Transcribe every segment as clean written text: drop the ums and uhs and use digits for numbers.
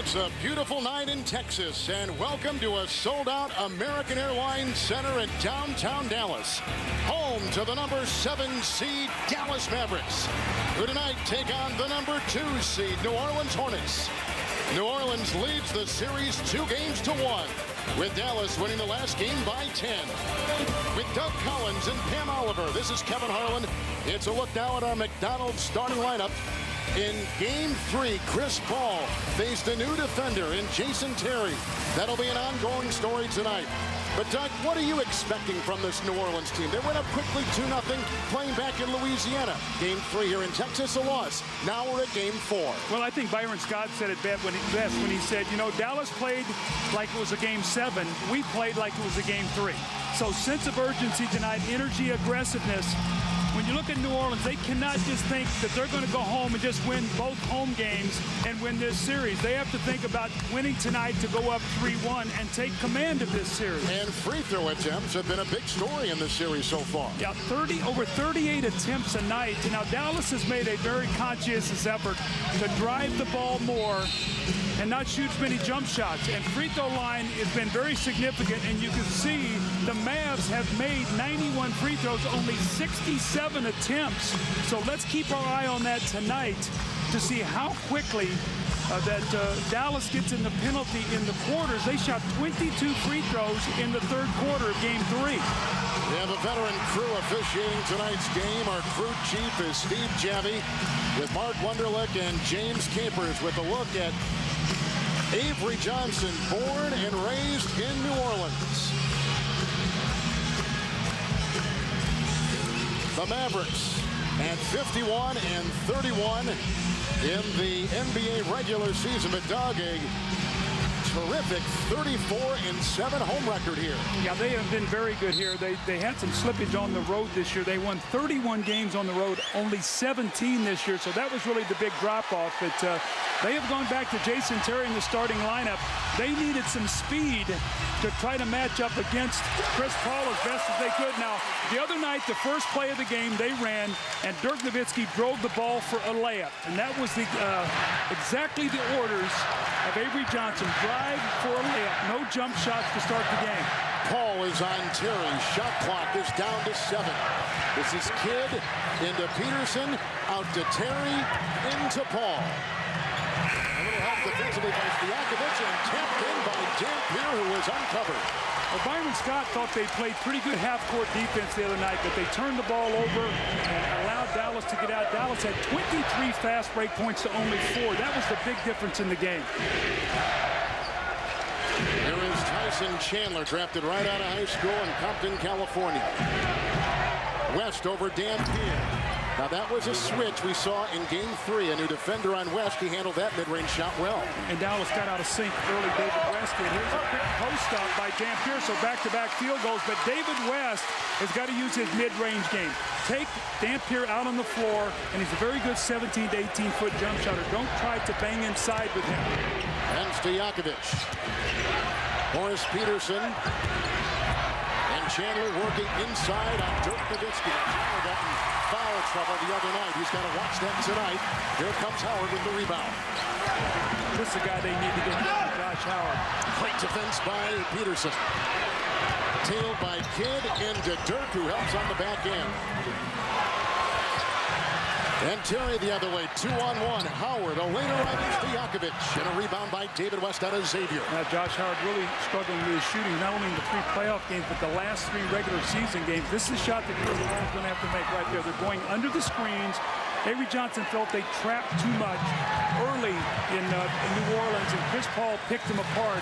It's a beautiful night in Texas, and welcome to a sold-out American Airlines Center in downtown Dallas, home to the number 7 seed Dallas Mavericks, who tonight take on the number 2 seed New Orleans Hornets. New Orleans leads the series 2-1, with Dallas winning the last game by 10. With Doug Collins and Pam Oliver, this is Kevin Harlan. It's a look now at our McDonald's starting lineup. In Game 3, Chris Paul faced a new defender in Jason Terry. That'll be an ongoing story tonight. But, Doug, what are you expecting from this New Orleans team? They went up quickly 2-0, playing back in Louisiana. Game 3 here in Texas, a loss. Now we're at Game 4. Well, I think Byron Scott said it best when he said, you know, Dallas played like it was a Game 7. We played like it was a Game 3. So sense of urgency tonight, energy, aggressiveness. When you look at New Orleans, they cannot just think that they're going to go home and just win both home games and win this series. They have to think about winning tonight to go up 3-1 and take command of this series. And free throw attempts have been a big story in this series so far. Yeah, over 38 attempts a night. Now, Dallas has made a very conscientious effort to drive the ball more and not shoot many jump shots. And free throw line has been very significant, and you can see the Mavs have made 91 free throws, only 67 attempts. So let's keep our eye on that tonight to see how quickly Dallas gets in the penalty in the quarters. They shot 22 free throws in the third quarter of Game 3. We have a veteran crew officiating tonight's game. Our crew chief is Steve Javy, with Mark Wunderlich and James Capers with a look at Avery Johnson, born and raised in New Orleans. The Mavericks at 51-31 in the NBA regular season. But Doug, a terrific 34-7 home record here. Yeah, they have been very good here. They had some slippage on the road this year. They won 31 games on the road, only 17 this year. So that was really the big drop-off. But they have gone back to Jason Terry in the starting lineup. They needed some speed to try to match up against Chris Paul as best as they could. Now, the other night, the first play of the game, they ran, and Dirk Nowitzki drove the ball for a layup. And that was exactly the orders of Avery Johnson. Drive for a layup. No jump shots to start the game. Paul is on Terry. Shot clock is down to 7. This is Kidd into Peterson, out to Terry, into Paul. A little help defensively by Stojakovic and tapped in by Dampier, who was uncovered. Well, Byron Scott thought they played pretty good half-court defense the other night, but they turned the ball over and allowed Dallas to get out. Dallas had 23 fast break points to only 4. That was the big difference in the game. There is Tyson Chandler, drafted right out of high school in Compton, California. West over Dampier. Now that was a switch we saw in Game 3. A new defender on West. He handled that mid-range shot well. And Dallas got out of sync early. David West did. Here's a quick post up by Dampier. So back-to-back field goals. But David West has got to use his mid-range game. Take Dampier out on the floor, and he's a very good 17 to 18-foot jump shotter. Don't try to bang inside with him. And Stojakovic. Morris Peterson. And Chandler working inside on Dirk Nowitzki. Chandler got in foul trouble the other night. He's got to watch that tonight. Here comes Howard with the rebound. This is the guy they need to get to, Josh Howard. Great defense by Peterson. Tailed by Kidd into Dirk, who helps on the back end. And Terry the other way, 2-on-1. Howard, a later on is Stojakovic. And a rebound by David West out of Xavier. Now, Josh Howard really struggling with his shooting, not only in the 3 playoff games, but the last 3 regular season games. This is a shot that he's going to have to make right there. They're going under the screens. Avery Johnson felt they trapped too much early in New Orleans, and Chris Paul picked them apart.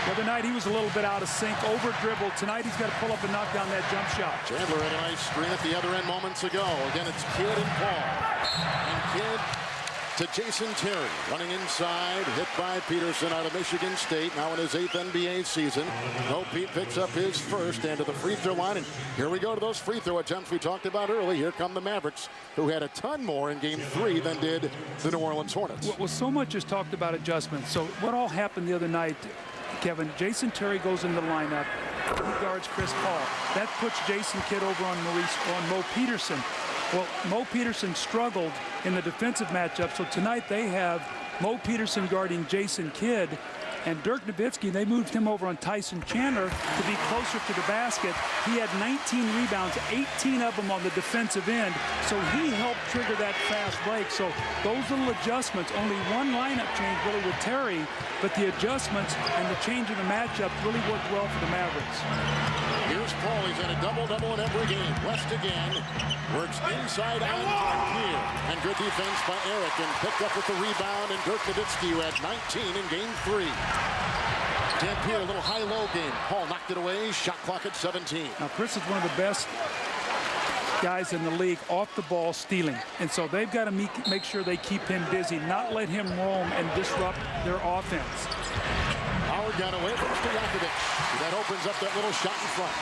The other night, he was a little bit out of sync, over-dribbled. Tonight, he's got to pull up and knock down that jump shot. Chandler had a nice screen at the other end moments ago. Again, it's Kidd and Paul. And Kidd to Jason Terry. Running inside, hit by Peterson out of Michigan State, now in his 8th NBA season. Pete picks up his first and to the free throw line. And here we go to those free throw attempts we talked about early. Here come the Mavericks, who had a ton more in Game 3 than did the New Orleans Hornets. Well, so much is talked about adjustments. So what all happened the other night, Kevin? Jason Terry goes in the lineup. He guards Chris Paul. That puts Jason Kidd over on Mo Peterson. Well, Mo Peterson struggled in the defensive matchup, so tonight they have Mo Peterson guarding Jason Kidd. And Dirk Nowitzki, they moved him over on Tyson Chandler to be closer to the basket. He had 19 rebounds, 18 of them on the defensive end. So he helped trigger that fast break. So those little adjustments, only one lineup change really with Terry, but the adjustments and the change in the matchup really worked well for the Mavericks. Here's Paul. He's in a double-double in every game. West again. Works inside on Dampier. And good defense by Eric. And picked up with the rebound. And Dirk Nowitzki, who had 19 in game 3. Dampier, a little high-low game. Paul knocked it away. Shot clock at 17. Now, Chris is one of the best guys in the league off the ball stealing. And so they've got to make sure they keep him busy, not let him roam and disrupt their offense. Howard got away from Stojakovic. That opens up that little shot in front.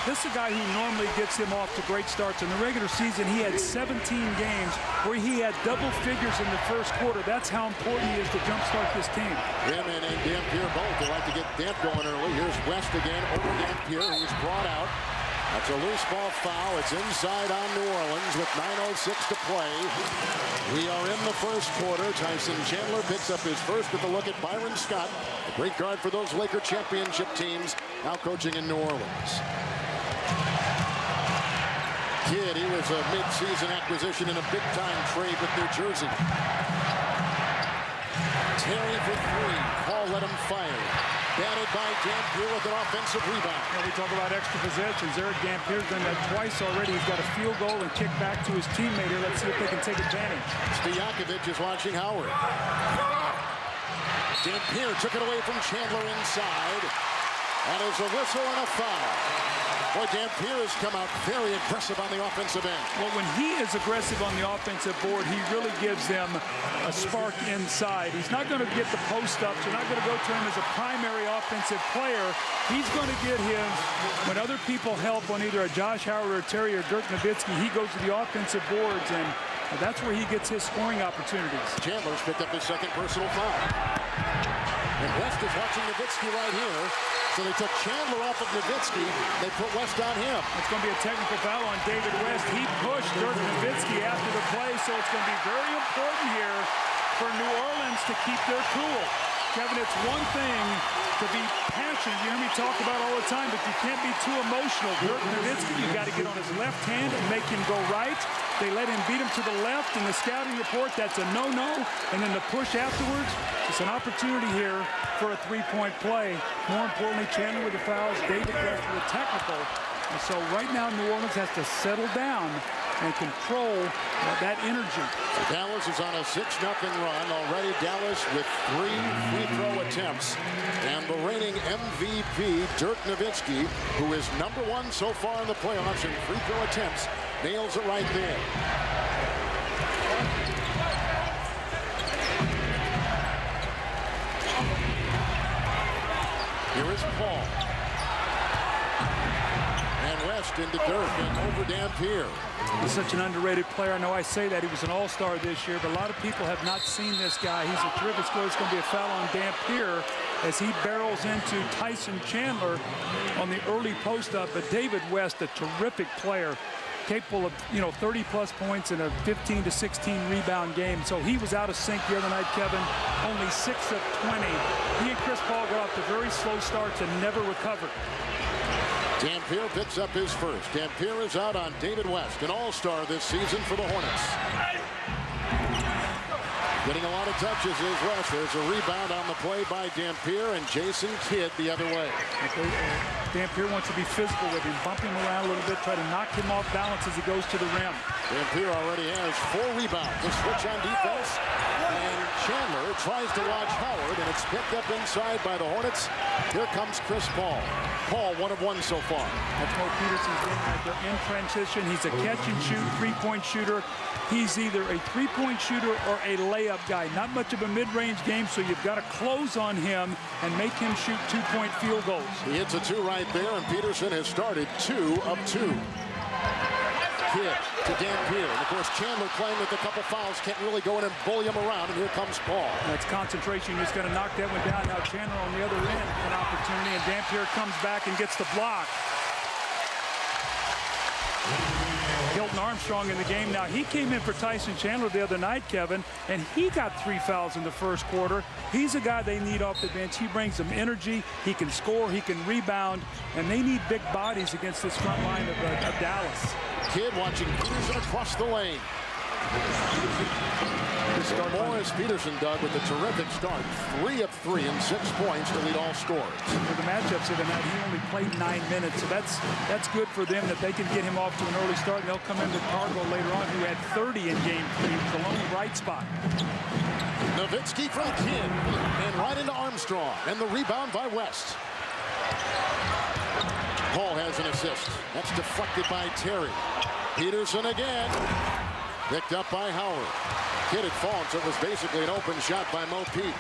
This is a guy who normally gets him off to great starts. In the regular season, he had 17 games where he had double figures in the first quarter. That's how important he is to jumpstart this team. Him and Dampier both. They like to get Damp going early. Here's West again over Dampier, who's brought out. That's a loose ball foul. It's inside on New Orleans with 9:06 to play. We are in the first quarter. Tyson Chandler picks up his first with a look at Byron Scott, a great guard for those Laker championship teams, now coaching in New Orleans. Kidd, he was a mid-season acquisition in a big-time trade with New Jersey. Terry for 3. Paul let him fire. Batted by Dampier with an offensive rebound. When we talk about extra possessions, Eric Dampier's done that twice already. He's got a field goal and kick back to his teammate here. Let's see if they can take advantage. Stojakovic is watching Howard. Dampier took it away from Chandler inside. And there's a whistle and a foul. Boy, Dampier has come out very aggressive on the offensive end. Well, when he is aggressive on the offensive board, he really gives them a spark inside. He's not going to get the post-ups. They're not going to go to him as a primary offensive player. He's going to get him when other people help on either a Josh Howard or Terry or Dirk Nowitzki. He goes to the offensive boards, and that's where he gets his scoring opportunities. Chandler's picked up his second personal foul. And West is watching Nowitzki right here. So they took Chandler off of Nowitzki. They put West on him. It's going to be a technical foul on David West. He pushed Dirk Nowitzki after the play, so it's going to be very important here for New Orleans to keep their cool. Kevin, it's one thing to be passionate. You hear me talk about all the time, but you can't be too emotional. Dirk Nowitzki, you got to get on his left hand and make him go right. They let him beat him to the left in the scouting report. That's a no-no. And then the push afterwards, it's an opportunity here for a three-point play. More importantly, Chandler with the fouls, David West with a technical. And so right now, New Orleans has to settle down and control that energy. So Dallas is on a 6-0 run. Already Dallas with 3 free throw attempts. And the reigning MVP, Dirk Nowitzki, who is #1 so far in the playoffs in free throw attempts, nails it right there. Here is Paul. And West into Dirk and over Dampier. He's such an underrated player. I know I say that. He was an all-star this year, but a lot of people have not seen this guy. He's a terrific scorer. It's going to be a foul on Dampier as he barrels into Tyson Chandler on the early post-up. But David West, a terrific player, capable of 30-plus points in a 15 to 16 rebound game. So he was out of sync the other night, Kevin. Only 6 of 20. He and Chris Paul got off to very slow starts and never recovered. Dampier picks up his first. Dampier is out on David West, an all-star this season for the Hornets. Getting a lot of touches is West. There's a rebound on the play by Dampier and Jason Kidd the other way. Dampier wants to be physical with him, bump him around a little bit, try to knock him off balance as he goes to the rim. Dampier already has 4 rebounds. The switch on defense. And Chandler tries to watch Howard, and it's picked up inside by the Hornets. Here comes Chris Paul. Paul, 1 of 1 so far. That's Mo Peterson's game right there in transition. He's a catch-and-shoot, three-point shooter. He's either a three-point shooter or a layup guy. Not much of a mid-range game, so you've got to close on him and make him shoot 2-point field goals. He hits a 2 right there, and Peterson has started 2 of 2. Kidd to Dampier. And of course, Chandler playing with a couple fouls, can't really go in and bully him around, and here comes Paul. That's concentration. He's going to knock that one down. Now Chandler on the other end, an opportunity, and Dampier comes back and gets the block. Hilton Armstrong in the game. Now, he came in for Tyson Chandler the other night, Kevin, and he got 3 fouls in the first quarter. He's a guy they need off the bench. He brings them energy. He can score. He can rebound. And they need big bodies against this front line of Dallas. Kidd watching Peterson across the lane. Morris Peterson, Doug, with a terrific start. 3 of 3 and 6 points to lead all scorers. For the matchups of the night, he only played 9 minutes, so that's good for them that they can get him off to an early start, and they'll come into Cargo later on, who had 30 in game 3, the lone bright spot. Nowitzki from Kidd, and right into Armstrong, and the rebound by West. Paul has an assist. That's deflected by Terry. Peterson again. Picked up by Howard. Kidd had fallen, so it was basically an open shot by Mo Pete.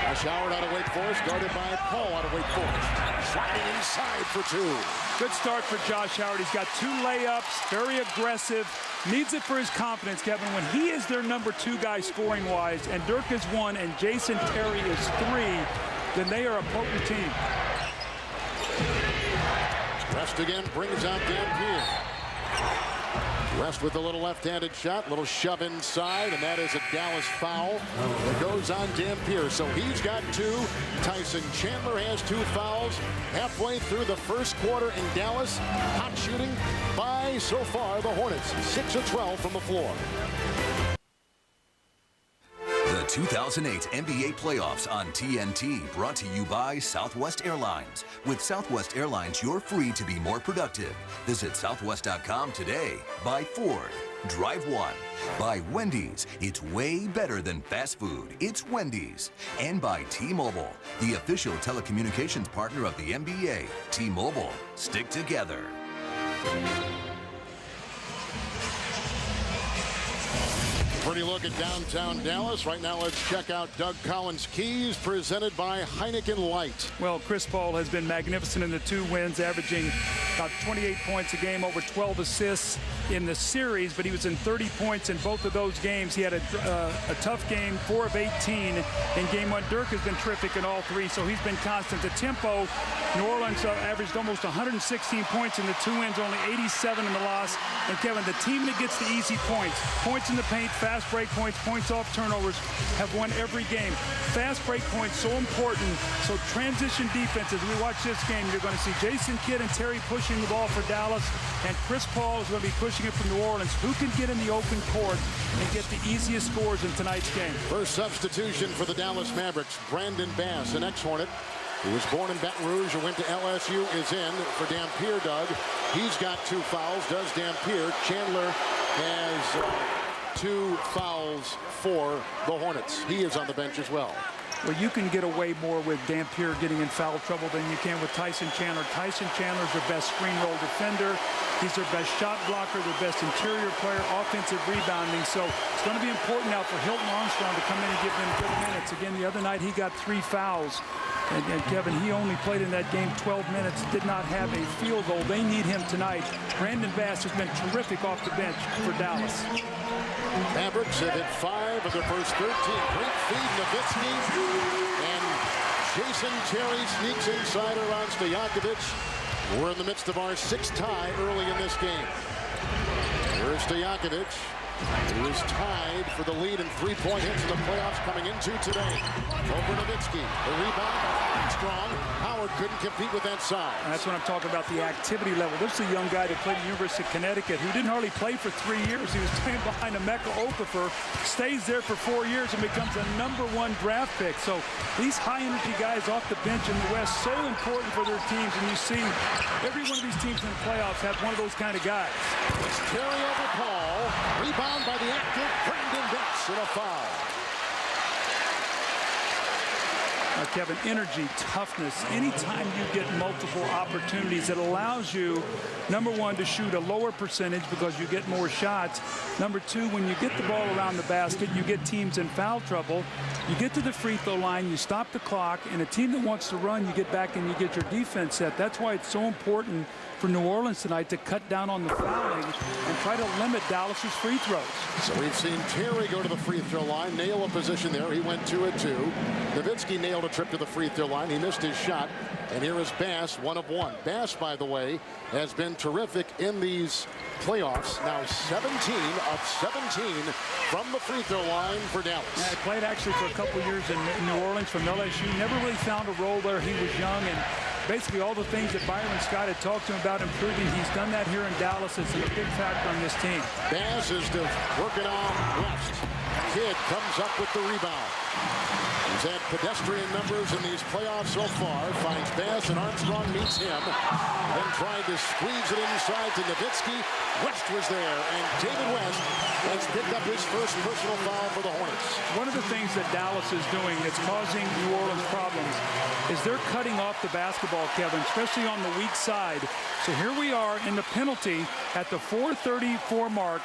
Josh Howard out of Wake Forest, guarded by Paul out of Wake Forest. Sliding inside for 2. Good start for Josh Howard. He's got 2 layups, very aggressive, needs it for his confidence, Kevin. When he is their number 2 guy scoring-wise, and Dirk is 1, and Jason Terry is 3, then they are a potent team. West again brings out Dampier. West with a little left-handed shot, little shove inside, and that is a Dallas foul that goes on Dampier. So he's got 2. Tyson Chandler has 2 fouls halfway through the first quarter in Dallas. Hot shooting by, so far, the Hornets. 6 of 12 from the floor. The 2008 NBA playoffs on TNT, brought to you by Southwest Airlines. With Southwest Airlines, you're free to be more productive. Visit southwest.com today. By Ford, drive 1. By Wendy's, it's way better than fast food. It's Wendy's. And by T-Mobile, the official telecommunications partner of the NBA. T-Mobile, stick together. Pretty look at downtown Dallas. Right now, let's check out Doug Collins' keys, presented by Heineken Light. Well, Chris Paul has been magnificent in the 2 wins, averaging about 28 points a game, over 12 assists in the series, but he was in 30 points in both of those games. He had a tough game, 4 of 18 in game 1. Dirk has been terrific in all 3, so he's been constant. The tempo, New Orleans averaged almost 116 points in the 2 wins, only 87 in the loss. And Kevin, the team that gets the easy points in the paint, fast break points, points off turnovers, have won every game. Fast break points so important. So transition defense, as we watch this game, you're going to see Jason Kidd and Terry pushing the ball for Dallas, and Chris Paul is going to be pushing it from New Orleans. Who can get in the open court and get the easiest scores in tonight's game? First substitution for the Dallas Mavericks, Brandon Bass, an ex-Hornet, who was born in Baton Rouge and went to LSU, is in for Dampier, Doug. He's got 2 fouls, does Dampier. Chandler has 2 fouls for the Hornets. He is on the bench as well. Well, you can get away more with Dampier getting in foul trouble than you can with Tyson Chandler. Tyson Chandler's their best screen roll defender. He's their best shot blocker, their best interior player, offensive rebounding. So it's going to be important now for Hilton Armstrong to come in and give them good minutes. Again, the other night he got 3 fouls. And Kevin, he only played in that game 12 minutes, did not have a field goal. They need him tonight. Brandon Bass has been terrific off the bench for Dallas. Mavericks have hit 5 of their first 13. Great feed, Nowitzki. And Jason Terry sneaks inside around Stojakovic. We're in the midst of our 6th tie early in this game. Here's Stojakovic, who is tied for the lead in 3-point hits in the playoffs coming into today. Over Nowitzki, the rebound by Armstrong. Howard couldn't compete with that size. That's what I'm talking about, the activity level. This is a young guy that played at the University of Connecticut who didn't hardly play for 3 years. He was playing behind Emeka Okafor, stays there for 4 years and becomes a #1 draft pick. So these high-energy guys off the bench in the West, so important for their teams. And you see every one of these teams in the playoffs have one of those kind of guys. It's Terry over Paul. Rebound by the active Brandon Bass in a foul. Kevin, energy, toughness, anytime you get multiple opportunities, it allows you, #1, to shoot a lower percentage because you get more shots. #2, when you get the ball around the basket, you get teams in foul trouble. You get to the free throw line, you stop the clock, and a team that wants to run, you get back and you get your defense set. That's why it's so important for New Orleans tonight to cut down on the fouling and try to limit Dallas's free throws. So we've seen Terry go to the free throw line, nail a position there. He went 2 of 2. Nowitzki nailed a trip to the free throw line. He missed his shot. And here is Bass, 1 of 1. Bass, by the way, has been terrific in these playoffs. Now 17 of 17 from the free throw line for Dallas. Yeah, he played actually for a couple years in New Orleans from LSU. Never really found a role there. He was young, and basically all the things that Byron Scott had talked to him about improving, he's done that here in Dallas. It's a big factor on this team. Bass is working on West. Kidd comes up with the rebound. He's had pedestrian numbers in these playoffs so far. Finds Bass, and Armstrong meets him. Then tried to squeeze it inside to Nowitzki. West was there, and David West has picked up his first personal foul for the Hornets. One of the things that Dallas is doing that's causing New Orleans problems is they're cutting off the basketball, Kevin, especially on the weak side. So here we are in the penalty at the 4:34 mark.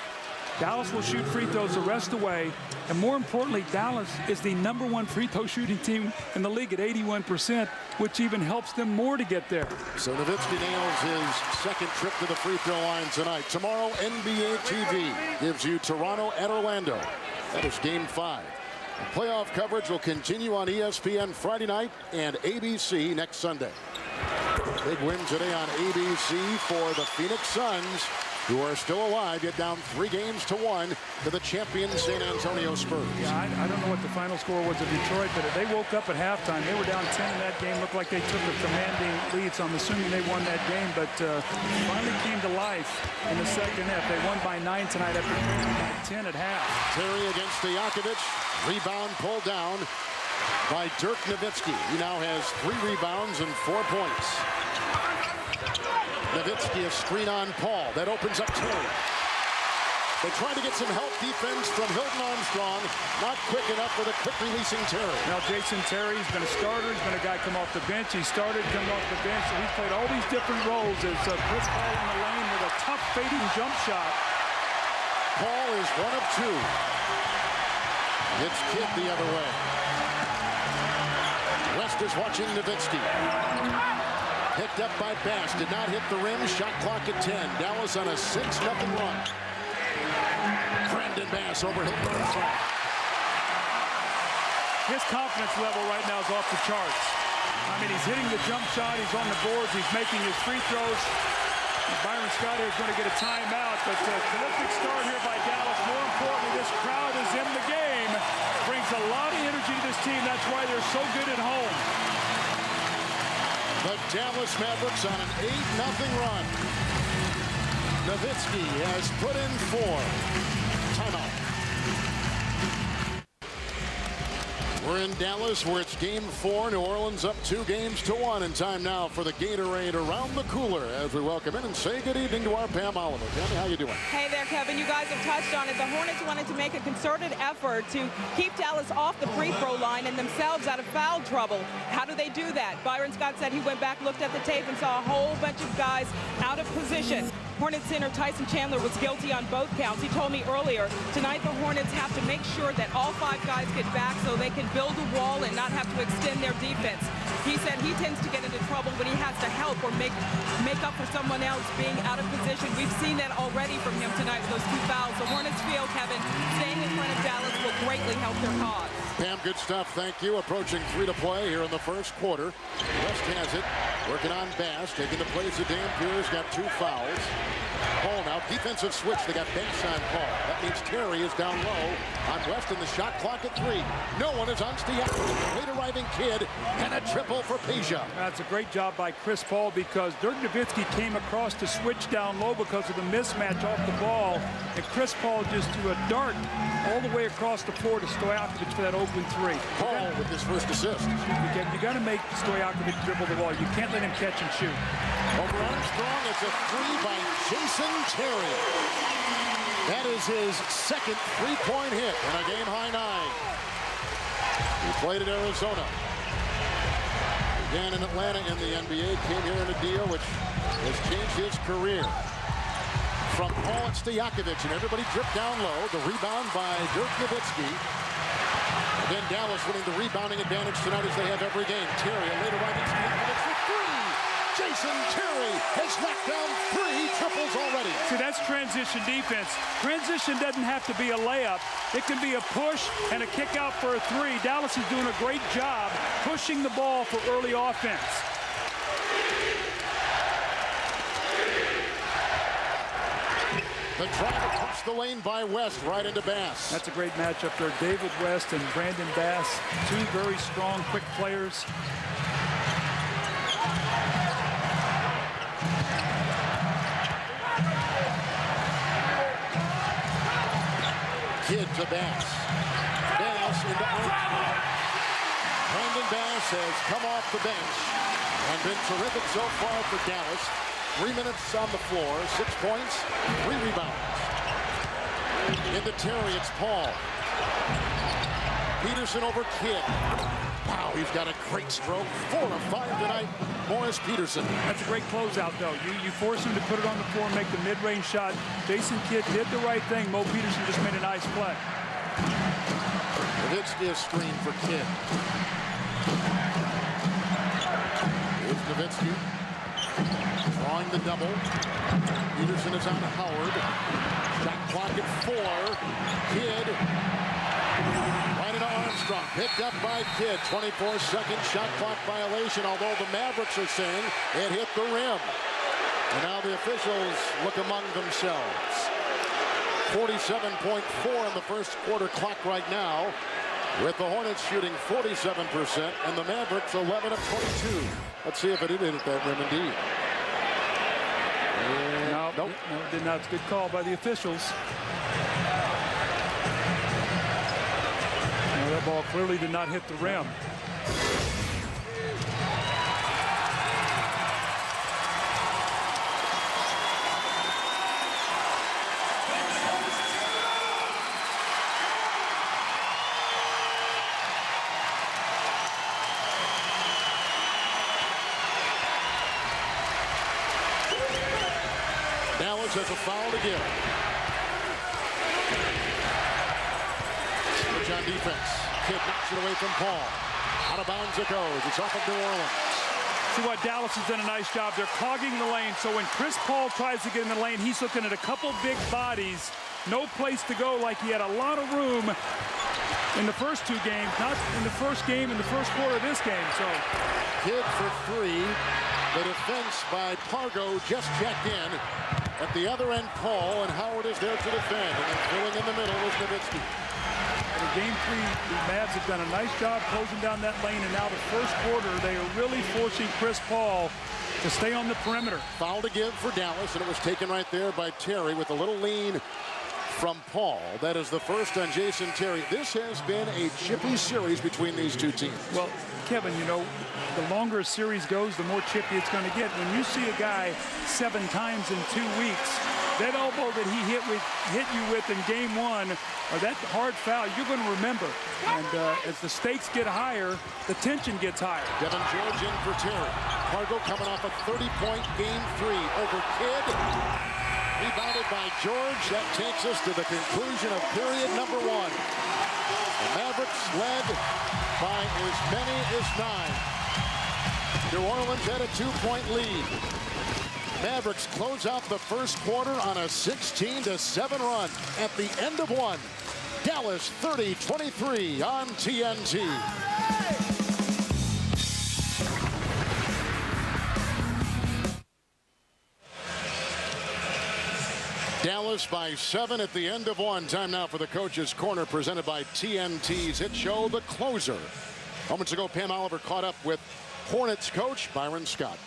Dallas will shoot free throws the rest of the way. And more importantly, Dallas is the #1 free throw shooting team in the league at 81%, which even helps them more to get there. So Nowitzki nails his second trip to the free throw line tonight. Tomorrow, NBA TV gives you Toronto at Orlando. That is Game 5. The playoff coverage will continue on ESPN Friday night and ABC next Sunday. Big win today on ABC for the Phoenix Suns, who are still alive, yet down 3-1 to the champion San Antonio Spurs. Yeah, I don't know what the final score was of Detroit, but they woke up at halftime. They were down 10 in that game. Looked like they took a commanding lead, so I'm assuming they won that game, but finally came to life in the second half. They won by 9 tonight after trailing by 10 at half. Terry against Stojakovic. Rebound pulled down by Dirk Nowitzki. He now has 3 rebounds and 4 points. Nowitzki, a screen on Paul. That opens up Terry. They try to get some help defense from Hilton Armstrong. Not quick enough for the quick releasing Terry. Now Jason Terry's been a starter. He's been a guy come off the bench. He started coming off the bench. So he's played all these different roles as Chris Paul in the lane with a tough fading jump shot. Paul is 1 of 2. Hits Kidd the other way. West is watching Nowitzki. Picked up by Bass. Did not hit the rim. Shot clock at 10. Dallas on a 6-0 run. Brandon Bass over Hilton Armstrong. His confidence level right now is off the charts. I mean, he's hitting the jump shot. He's on the boards. He's making his free throws. Byron Scott here is going to get a timeout, but terrific start here by Dallas. More importantly, this crowd is in the game. Brings a lot of energy to this team. That's why they're so good at home. The Dallas Mavericks on an 8-0 run. Nowitzki has put in 4. Timeout. We're in Dallas where it's Game 4. New Orleans up 2-1. And time now for the Gatorade Around the Cooler as we welcome in and say good evening to our Pam Oliver. Pam, how you doing? Hey there, Kevin. You guys have touched on it. The Hornets wanted to make a concerted effort to keep Dallas off the free throw line and themselves out of foul trouble. How do they do that? Byron Scott said he went back, looked at the tape, and saw a whole bunch of guys out of position. Hornets center Tyson Chandler was guilty on both counts. He told me earlier, tonight the Hornets have to make sure that all 5 guys get back so they can build a wall and not have to extend their defense. He said he tends to get into trouble when he has to help or make up for someone else being out of position. We've seen that already from him tonight with those 2 fouls. The Hornets feel, Kevin, staying in front of Dallas will greatly help their cause. Pam, good stuff. Thank you. Approaching 3 to play here in the first quarter. West has it. Working on Bass. Taking the place of Dampier. Got 2 fouls. Paul now. Defensive switch. They got Banks on Paul. That means Terry is down low on West in the shot clock at 3. No one is on Stojakovic. Late arriving Kidd. And a triple for Peja. That's a great job by Chris Paul because Dirk Nowitzki came across to switch down low because of the mismatch off the ball. And Chris Paul just threw a dart all the way across the floor to Stojakovic for that open 3. Paul with his first assist. You got to make Stojakovic dribble the ball. You can't let him catch and shoot. Over Armstrong, it's a 3 by Jason Terry. That is his second 3-point hit in a game-high 9. He played at Arizona. Began in Atlanta in the NBA. Came here in a deal which has changed his career. From Paul and Stojakovic, and everybody dripped down low. The rebound by Dirk Nowitzki. And then Dallas winning the rebounding advantage tonight as they have every game. Terry, a later right for 3. Jason Terry has knocked down 3 triples already. See, that's transition defense. Transition doesn't have to be a layup. It can be a push and a kick out for a 3. Dallas is doing a great job pushing the ball for early offense. The drive across the lane by West right into Bass. That's a great matchup there. David West and Brandon Bass, 2 very strong, quick players. Kidd to Bass. Bass into Armstrong. Brandon Bass has come off the bench and been terrific so far for Dallas. 3 minutes on the floor, 6 points, 3 rebounds. Into Terry, it's Paul. Peterson over Kidd. Wow, he's got a great stroke. 4 of 5 tonight, Morris Peterson. That's a great closeout, though. You force him to put it on the floor and make the mid-range shot. Jason Kidd did the right thing. Mo Peterson just made a nice play. Nowitzki is screen for Kidd. Here's Nowitzki. Drawing the double. Peterson is on Howard. Shot clock at 4. Kidd. Right into Armstrong. Picked up by Kidd. 24-second shot clock violation, although the Mavericks are saying it hit the rim. And now the officials look among themselves. 47.4 in the first quarter clock right now, with the Hornets shooting 47% and the Mavericks 11 of 22. Let's see if it did hit that rim indeed. Nope. No, it did not. It's a good call by the officials. No, that ball clearly did not hit the rim. Dallas has a foul to give. Switch on defense. Kidd knocks it away from Paul. Out of bounds it goes. It's off of New Orleans. See what Dallas has done a nice job. They're clogging the lane. So when Chris Paul tries to get in the lane, he's looking at a couple big bodies. No place to go, like he had a lot of room in the first 2 games. Not in the first game, in the first quarter of this game. So Kidd for 3. The defense by Pargo just checked in. At the other end, Paul, and Howard is there to defend. And then filling in the middle is Nowitzki. In game 3, the Mavs have done a nice job closing down that lane. And now the first quarter, they are really forcing Chris Paul to stay on the perimeter. Foul to give for Dallas, and it was taken right there by Terry with a little lean from Paul. That is the first on Jason Terry. This has been a chippy series between these 2 teams. Well, Kevin, you know, the longer a series goes, the more chippy it's going to get. When you see a guy 7 times in 2 weeks, that elbow that he hit you with in game 1, or that hard foul, you're going to remember. And as the stakes get higher, the tension gets higher. Devin George in for Terry. Pargo coming off a 30-point game 3 over Kidd. Rebounded by George. That takes us to the conclusion of period number 1. The Mavericks led by as many as 9. New Orleans had a 2-point lead. Mavericks close out the first quarter on a 16-7 run at the end of 1. Dallas 30-23 on TNT. Dallas by 7 at the end of 1. Time now for the Coach's Corner, presented by TNT's hit show, The Closer. Moments ago, Pam Oliver caught up with Hornets coach Byron Scott.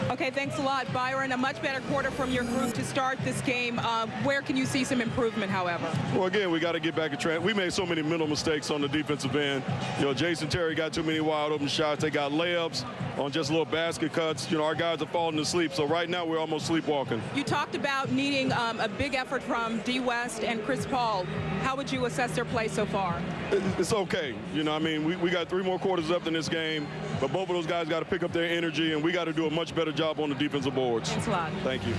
Okay, thanks a lot, Byron. A much better quarter from your group to start this game. Where can you see some improvement, however? Well, again, we got to get back to track. We made so many mental mistakes on the defensive end. You know, Jason Terry got too many wide open shots. They got layups on just little basket cuts. You know, our guys are falling asleep. So right now we're almost sleepwalking. You talked about needing a big effort from D. West and Chris Paul. How would you assess their play so far? It's okay. You know, I mean, we got 3 more quarters left in this game, but both of those guys got to pick up their energy, and we got to do a much better job on the defensive boards. Thanks a lot. Thank you.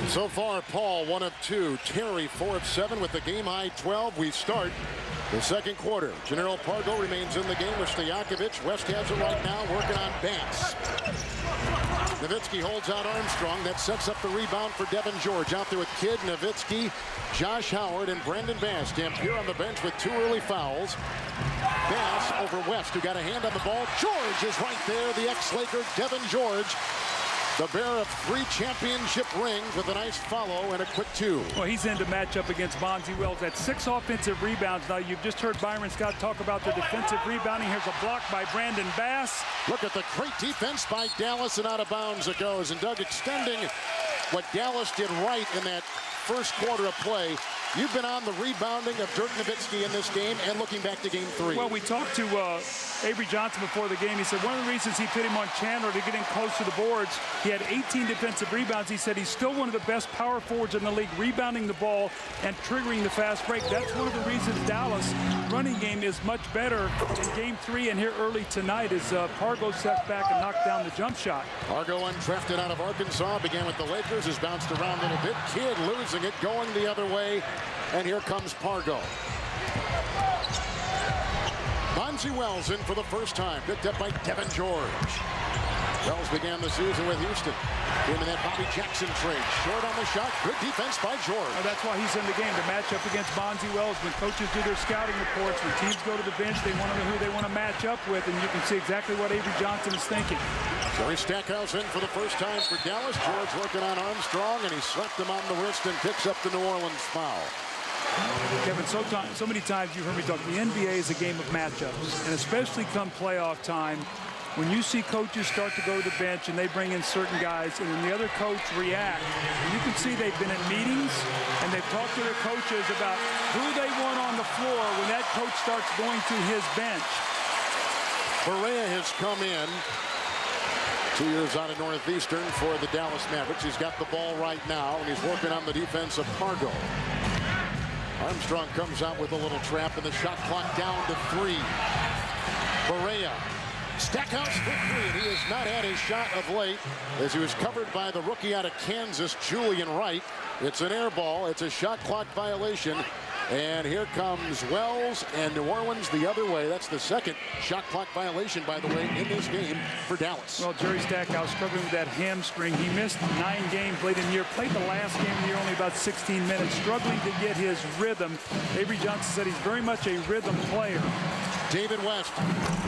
So far, Paul 1 of 2. Terry 4 of 7 with the game-high 12. We start the second quarter. General Pargo remains in the game with Stojakovic. West has it right now, working on Bass. Nowitzki holds out Armstrong. That sets up the rebound for Devin George. Out there with Kidd, Nowitzki, Josh Howard, and Brendan Bass. Dampier on the bench with 2 early fouls. Bass over West, who got a hand on the ball. George is right there. The ex-Laker, Devin George. The bearer of 3 championship rings with a nice follow and a quick 2. Well, he's in to match up against Bonzi Wells. At 6 offensive rebounds. Now, you've just heard Byron Scott talk about the defensive rebounding. Here's a block by Brandon Bass. Look at the great defense by Dallas, and out of bounds it goes. And Doug, extending what Dallas did right in that first quarter of play. You've been on the rebounding of Dirk Nowitzki in this game and looking back to game 3. Well, we talked to Avery Johnson before the game. He said one of the reasons he put him on Chandler to get in close to the boards, he had 18 defensive rebounds. He said he's still one of the best power forwards in the league, rebounding the ball and triggering the fast break. That's one of the reasons Dallas' running game is much better in game 3 and here early tonight as Pargo steps back and knocked down the jump shot. Pargo, undrafted out of Arkansas, began with the Lakers, has bounced around a little bit. Kidd losing it, going the other way. And here comes Pargo. Bonzi Wells in for the first time, picked up by Devin George. Wells began the season with Houston. Came in that Bobby Jackson trade. Short on the shot, good defense by George. Well, that's why he's in the game, to match up against Bonzi Wells. When coaches do their scouting reports, when teams go to the bench, they want to know who they want to match up with, and you can see exactly what Avery Johnson is thinking. Jerry Stackhouse in for the first time for Dallas. George working on Armstrong, and he slapped him on the wrist and picks up the New Orleans foul. Kevin, so many times you've heard me talk, the NBA is a game of matchups, and especially come playoff time, when you see coaches start to go to the bench and they bring in certain guys, and then the other coach react, and you can see they've been in meetings and they've talked to their coaches about who they want on the floor when that coach starts going to his bench. Berea has come in, 2 years out of Northeastern for the Dallas Mavericks. He's got the ball right now, and he's working on the defense of Pargo. Armstrong comes out with a little trap, and the shot clock down to 3. Berea. Stackhouse for 3, and he has not had his shot of late as he was covered by the rookie out of Kansas, Julian Wright. It's an air ball. It's a shot clock violation. And here comes Wells, and New Orleans the other way. That's the second shot clock violation, by the way, in this game for Dallas. Well, Jerry Stackhouse struggling with that hamstring. He missed 9 games late in the year. Played the last game of the year only about 16 minutes, struggling to get his rhythm. Avery Johnson said he's very much a rhythm player. David West.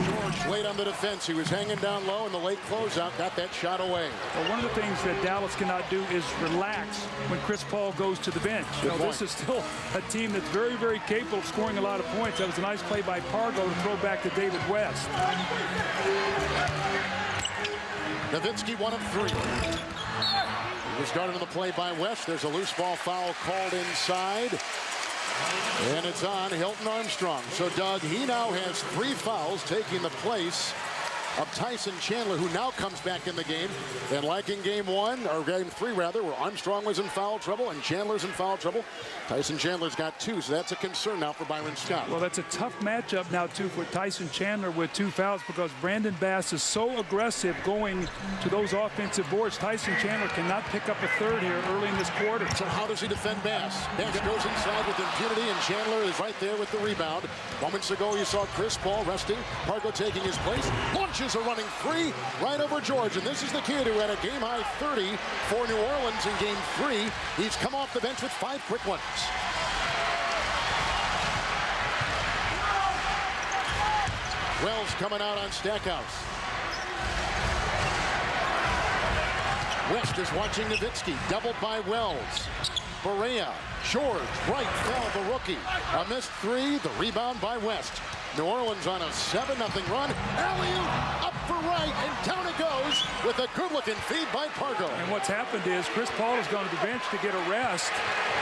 George late on the defense. He was hanging down low in the late closeout. Got that shot away. Well, one of the things that Dallas cannot do is relax when Chris Paul goes to the bench. This is still a team that's very, very capable of scoring a lot of points. That was a nice play by Pargo to throw back to David West. Nowitzki 1 of 3. He was started on the play by West. There's a loose ball foul called inside. And it's on Hilton Armstrong. So, Doug, he now has 3 fouls, taking the place of Tyson Chandler, who now comes back in the game. And like in game 1, or game 3 rather, where Armstrong was in foul trouble and Chandler's in foul trouble, Tyson Chandler's got 2, so that's a concern now for Byron Scott. Well, that's a tough matchup now, too, for Tyson Chandler with 2 fouls, because Brandon Bass is so aggressive going to those offensive boards. Tyson Chandler cannot pick up a 3rd here early in this quarter. So how does he defend Bass? Bass goes inside with impunity, and Chandler is right there with the rebound. Moments ago, you saw Chris Paul resting, Pargo taking his place, launches a running 3 right over George, and this is the kid who had a game-high 30 for New Orleans in game 3. He's come off the bench with 5 quick ones. Wells coming out on Stackhouse. West is watching Nowitzki, doubled by Wells. Berea, George, right, fell the rookie. A missed 3, the rebound by West. New Orleans on a 7-0 run. Alley-oop up for Wright, and down it goes with a good-looking feed by Pargo. And what's happened is Chris Paul has gone to the bench to get a rest.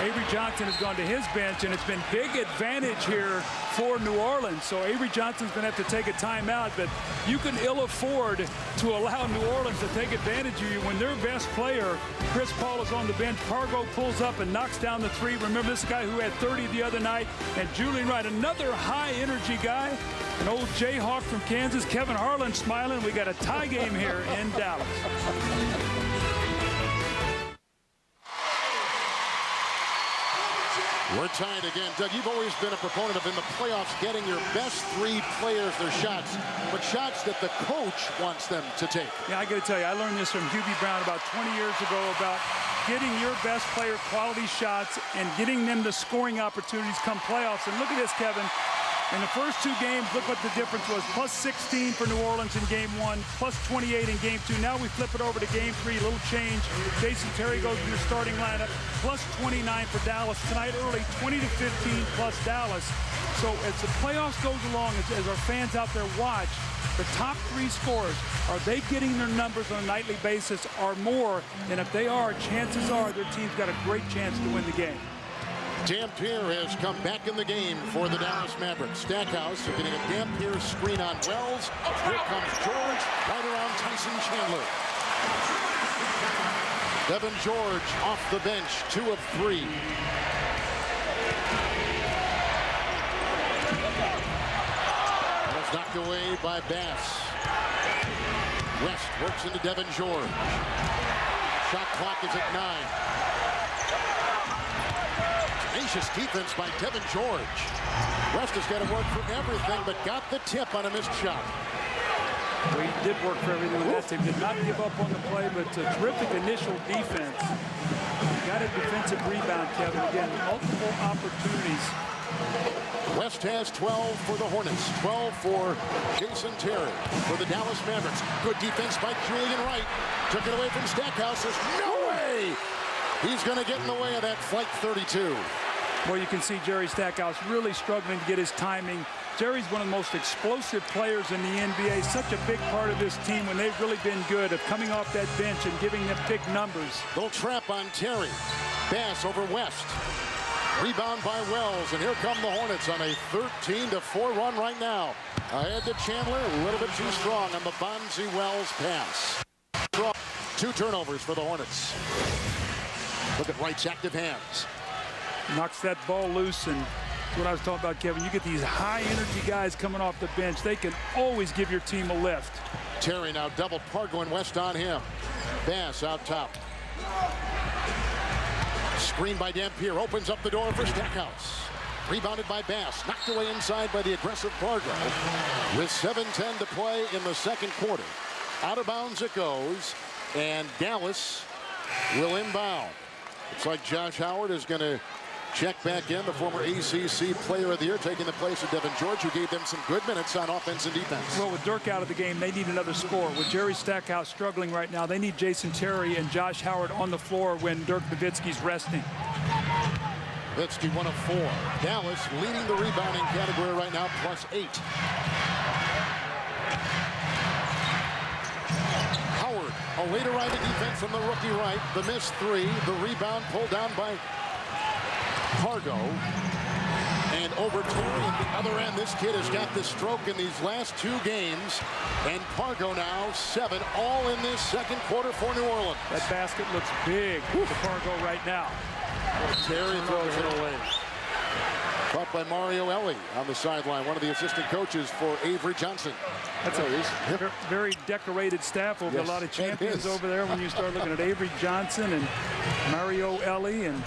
Avery Johnson has gone to his bench, and it's been big advantage here for New Orleans. So Avery Johnson's going to have to take a timeout, but you can ill afford to allow New Orleans to take advantage of you when their best player, Chris Paul, is on the bench. Pargo pulls up and knocks down the 3. Remember, this guy who had 30 the other night, and Julian Wright, another high-energy guy. An old Jayhawk from Kansas, Kevin Harlan smiling. We got a tie game here in Dallas. We're tied again. Doug, you've always been a proponent of in the playoffs getting your best 3 players their shots, but shots that the coach wants them to take. Yeah, I got to tell you, I learned this from Hubie Brown about 20 years ago about getting your best player quality shots and getting them the scoring opportunities come playoffs. And look at this, Kevin. In the first 2 games, look what the difference was. Plus 16 for New Orleans in game 1, plus 28 in game 2. Now we flip it over to game 3, a little change. Jason Terry goes in the starting lineup, plus 29 for Dallas. Tonight early, 20 to 15 plus Dallas. So as the playoffs goes along, as our fans out there watch, the top 3 scorers, are they getting their numbers on a nightly basis or more? And if they are, chances are their team's got a great chance to win the game. Dampier has come back in the game for the Dallas Mavericks. Stackhouse are getting a Dampier screen on Wells. Here comes George, right around Tyson Chandler. Devin George off the bench, 2 of 3. Was knocked away by Bass. West works into Devin George. Shot clock is at 9. Tenacious defense by Devin George. West has got to work for everything, but got the tip on a missed shot. Well, he did work for everything with that team. Did not give up on the play, but a terrific initial defense. Got a defensive rebound, Kevin. Again, multiple opportunities. West has 12 for the Hornets, 12 for Jason Terry. For the Dallas Mavericks, good defense by Julian Wright. Took it away from Stackhouse. There's no way he's going to get in the way of that flight 32. Well, you can see Jerry Stackhouse really struggling to get his timing. Jerry's one of the most explosive players in the NBA. Such a big part of this team when they've really been good of coming off that bench and giving them big numbers. Little trap on Terry. Bass over West. Rebound by Wells, and here come the Hornets on a 13-4 run right now. Ahead to Chandler, a little bit too strong on the Bonzi Wells pass. 2 turnovers for the Hornets. Look at Wright's active hands. Knocks that ball loose, and what I was talking about, Kevin, you get these high-energy guys coming off the bench. They can always give your team a lift. Terry now double Pargo and West on him. Bass out top. Screen by Dampier, opens up the door for Stackhouse. Rebounded by Bass, knocked away inside by the aggressive Pargo. With 7:10 to play in the second quarter. Out of bounds it goes, and Dallas will inbound. Looks like Josh Howard is going to check back in, the former ACC Player of the Year, taking the place of Devin George, who gave them some good minutes on offense and defense. Well, with Dirk out of the game, they need another score. With Jerry Stackhouse struggling right now, they need Jason Terry and Josh Howard on the floor when Dirk Nowitzki's resting. Nowitzki 1 of 4. Dallas leading the rebounding category right now, +8. Howard, a late arriving defense from the rookie Wright. The missed 3, the rebound pulled down by Pargo. And over Terry at the other end. This kid has got the stroke in these last 2 games. And Pargo now 7, all in this second quarter for New Orleans. That basket looks big for Pargo right now. Terry throws it away. Caught by Mario Ellie on the sideline, one of the assistant coaches for Avery Johnson. That's a very decorated staff over, yes, a lot of champions over there when you start looking at Avery Johnson and Mario Ellie and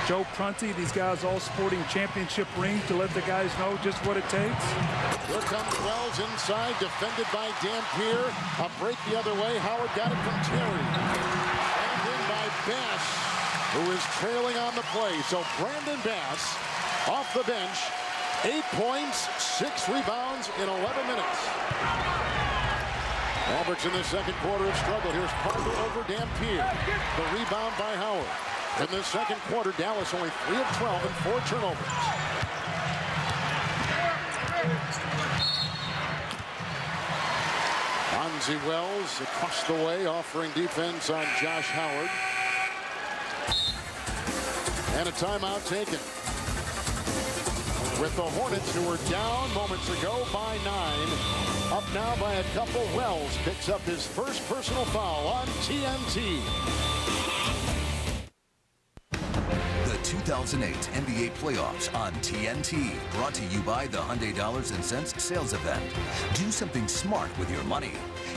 Joe Prunty. These guys all sporting championship rings to let the guys know just what it takes. Here comes Wells inside, defended by Dampier. A break the other way. Howard got it from Terry. And in by Bass, who is trailing on the play. So Brandon Bass off the bench, 8 points, 6 rebounds in 11 minutes. Mavericks in the second quarter have struggled. Here's Parker over Dampier. The rebound by Howard. In the second quarter, Dallas only 3 of 12 and 4 turnovers. Bonzi Wells across the way, offering defense on Josh Howard. And a timeout taken. With the Hornets, who were down moments ago by 9, up now by a couple. Wells picks up his first personal foul on TNT. The 2008 NBA playoffs on TNT, brought to you by the Hyundai Dollars and Cents sales event. Do something smart with your money.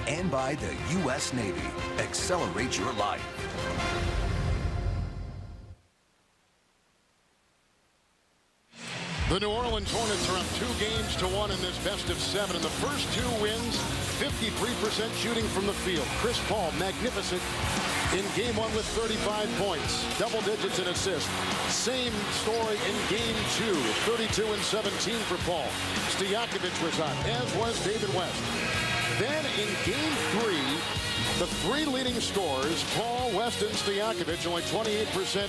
And by the U.S. Navy. Accelerate your life. The New Orleans Hornets are up 2 games to 1 in this best of 7. In the first 2 wins, 53% shooting from the field. Chris Paul, magnificent in game 1 with 35 points, double digits in assists. Same story in game 2, 32 and 17 for Paul. Stojakovic was hot, as was David West. Then in game 3, the 3 leading scorers, Paul, West, and Stojakovic, only 28%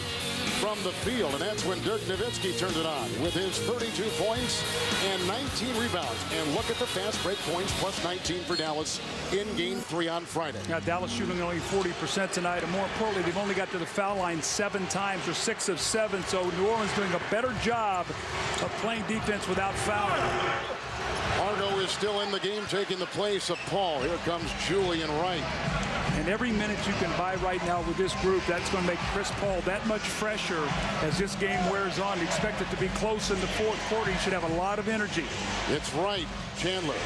from the field, and that's when Dirk Nowitzki turned it on with his 32 points and 19 rebounds. And look at the fast break points, plus 19 for Dallas in game 3 on Friday. Now Dallas shooting only 40% tonight, and more importantly, they've only got to the foul line 7 times, or 6 of 7. So New Orleans doing a better job of playing defense without fouling. Argo is still in the game, taking the place of Paul. Here comes Julian Wright. And every minute you can buy right now with this group, that's going to make Chris Paul that much fresher as this game wears on. Expect it to be close in the 4th quarter. He should have a lot of energy. It's Wright, Chandler,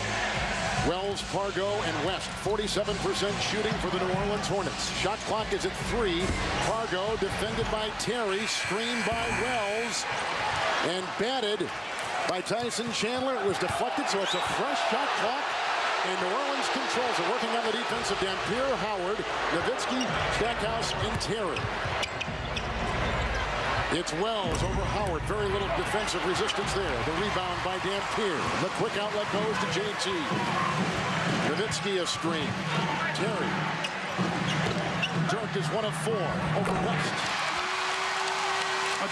Wells, Pargo, and West. 47% shooting for the New Orleans Hornets. Shot clock is at 3. Pargo defended by Terry, screened by Wells, and batted by Tyson Chandler. It was deflected, so it's a fresh shot clock. And New Orleans controls it, working on the defense of Dampier, Howard, Nowitzki, Stackhouse, and Terry. It's Wells over Howard. Very little defensive resistance there. The rebound by Dampier. The quick outlet goes to JT. Nowitzki a screen. Terry. Dirk is 1 of 4 over West.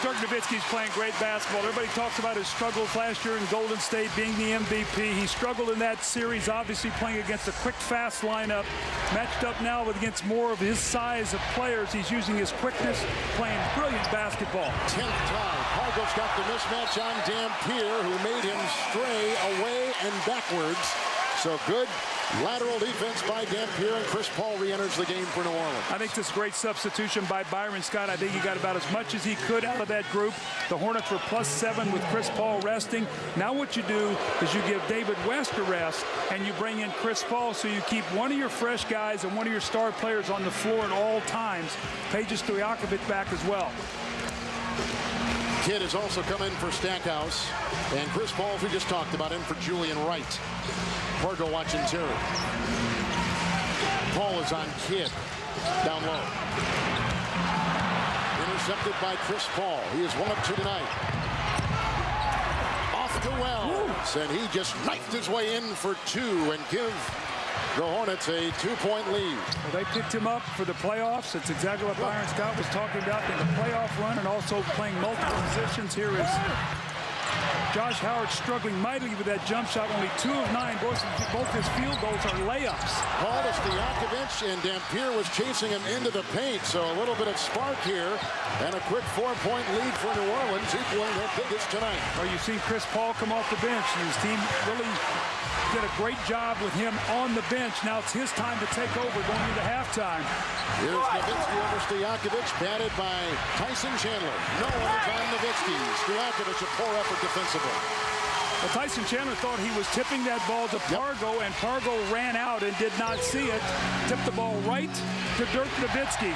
Dirk Nowitzki's playing great basketball. Everybody talks about his struggles last year in Golden State, being the MVP. He struggled in that series, obviously playing against a quick, fast lineup. Matched up now against more of his size of players. He's using his quickness, playing brilliant basketball. 10th time. Pargo's got the mismatch on Dampier, who made him stray away and backwards. So good lateral defense by Dampier, and Chris Paul re-enters the game for New Orleans. I think this is a great substitution by Byron Scott. I think he got about as much as he could out of that group. The Hornets were +7 with Chris Paul resting. Now what you do is you give David West a rest, and you bring in Chris Paul, so you keep one of your fresh guys and one of your star players on the floor at all times. Peja Stojakovic back as well. Kidd has also come in for Stackhouse, and Chris Paul, we just talked about, in for Julian Wright. Pargo watching Terry. Paul is on Kidd, down low. Intercepted by Chris Paul. He is 1 of 2 tonight. Off to Wells, and he just knifed his way in for 2 and give the Hornets a 2-point lead. Well, they picked him up for the playoffs. It's exactly what Byron Scott was talking about in the playoff run, and also playing multiple positions. Here is Josh Howard struggling mightily with that jump shot. Only 2 of 9. Both his field goals are layups. Paul to Stojakovic, and Dampier was chasing him into the paint. So a little bit of spark here, and a quick 4-point lead for New Orleans, equaling their biggest tonight. Well, you've seen Chris Paul come off the bench, and his team really did a great job with him on the bench. Now it's his time to take over going into halftime. Here's Nowitzki over Stojakovic, batted by Tyson Chandler. No one is on Nowitzki. Stojakovic, a poor effort defensively. Well, Tyson Chandler thought he was tipping that ball to Pargo, and Pargo ran out and did not see it. Tipped the ball right to Dirk Nowitzki.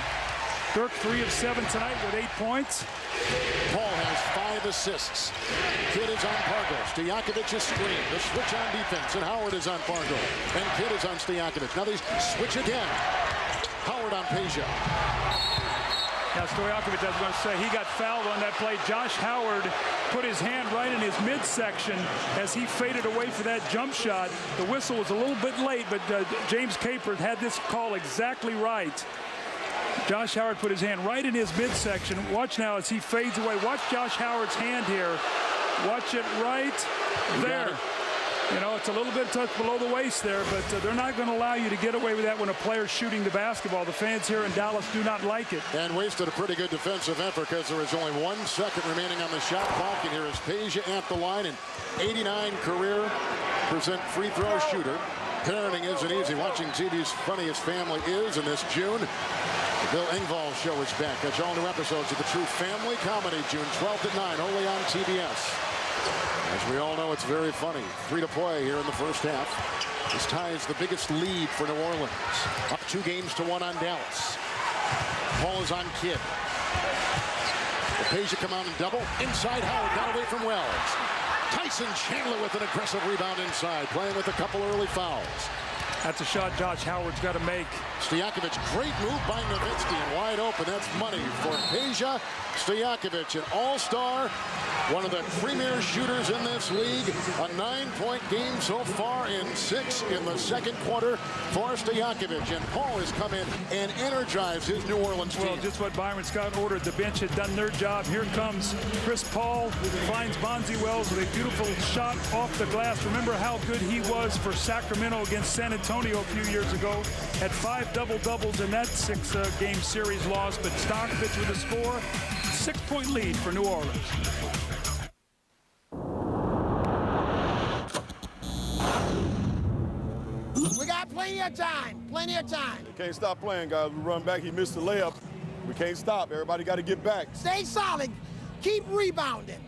Dirk 3 of 7 tonight with 8 points. Paul has 5 assists. Kidd is on Pargo. Stojakovic's screen. The switch on defense, and Howard is on Pargo. And Kidd is on Stojakovic. Now they switch again. Howard on Peja. Now Stojakovic, I was going to say, he got fouled on that play. Josh Howard put his hand right in his midsection as he faded away for that jump shot. The whistle was a little bit late, but James Capers had this call exactly right. Josh Howard put his hand right in his midsection. Watch now as he fades away. Watch Josh Howard's hand here. Watch it right there. You know, it's a little bit touch below the waist there, but they're not going to allow you to get away with that when a player's shooting the basketball. The fans here in Dallas do not like it. And wasted a pretty good defensive effort because there is only 1 second remaining on the shot clock. And here is Peja at the line, an 89 career% free throw shooter. Parenting isn't easy. Watching TV's Funniest Family is in this June. The Bill Engvall Show is back. Catch all new episodes of the True Family Comedy June 12th at 9, only on TBS. As we all know, it's very funny. 3 to play here in the first half. This ties the biggest lead for New Orleans. Up 2 games to 1 on Dallas. Paul is on Kidd. The Peja come out and double. Inside Howard, got away from Wells. Tyson Chandler with an aggressive rebound inside, playing with a couple early fouls. That's a shot Josh Howard's got to make. Stojakovic, great move by Nowitzki, and wide open. That's money for Peja. Stojakovic, an all-star, one of the premier shooters in this league. A 9-point game so far in 6 in the second quarter for Stojakovic. And Paul has come in and energized his New Orleans team. Well, just what Byron Scott ordered. The bench had done their job. Here comes Chris Paul, who finds Bonzi Wells with a beautiful shot off the glass. Remember how good he was for Sacramento against San Antonio a few years ago. Had 5 double-doubles in that 6-game series loss. But Stojakovic with a score. 6-point lead for New Orleans. We got plenty of time. Plenty of time. We can't stop playing, guys. We run back. He missed the layup. We can't stop. Everybody got to get back. Stay solid. Keep rebounding.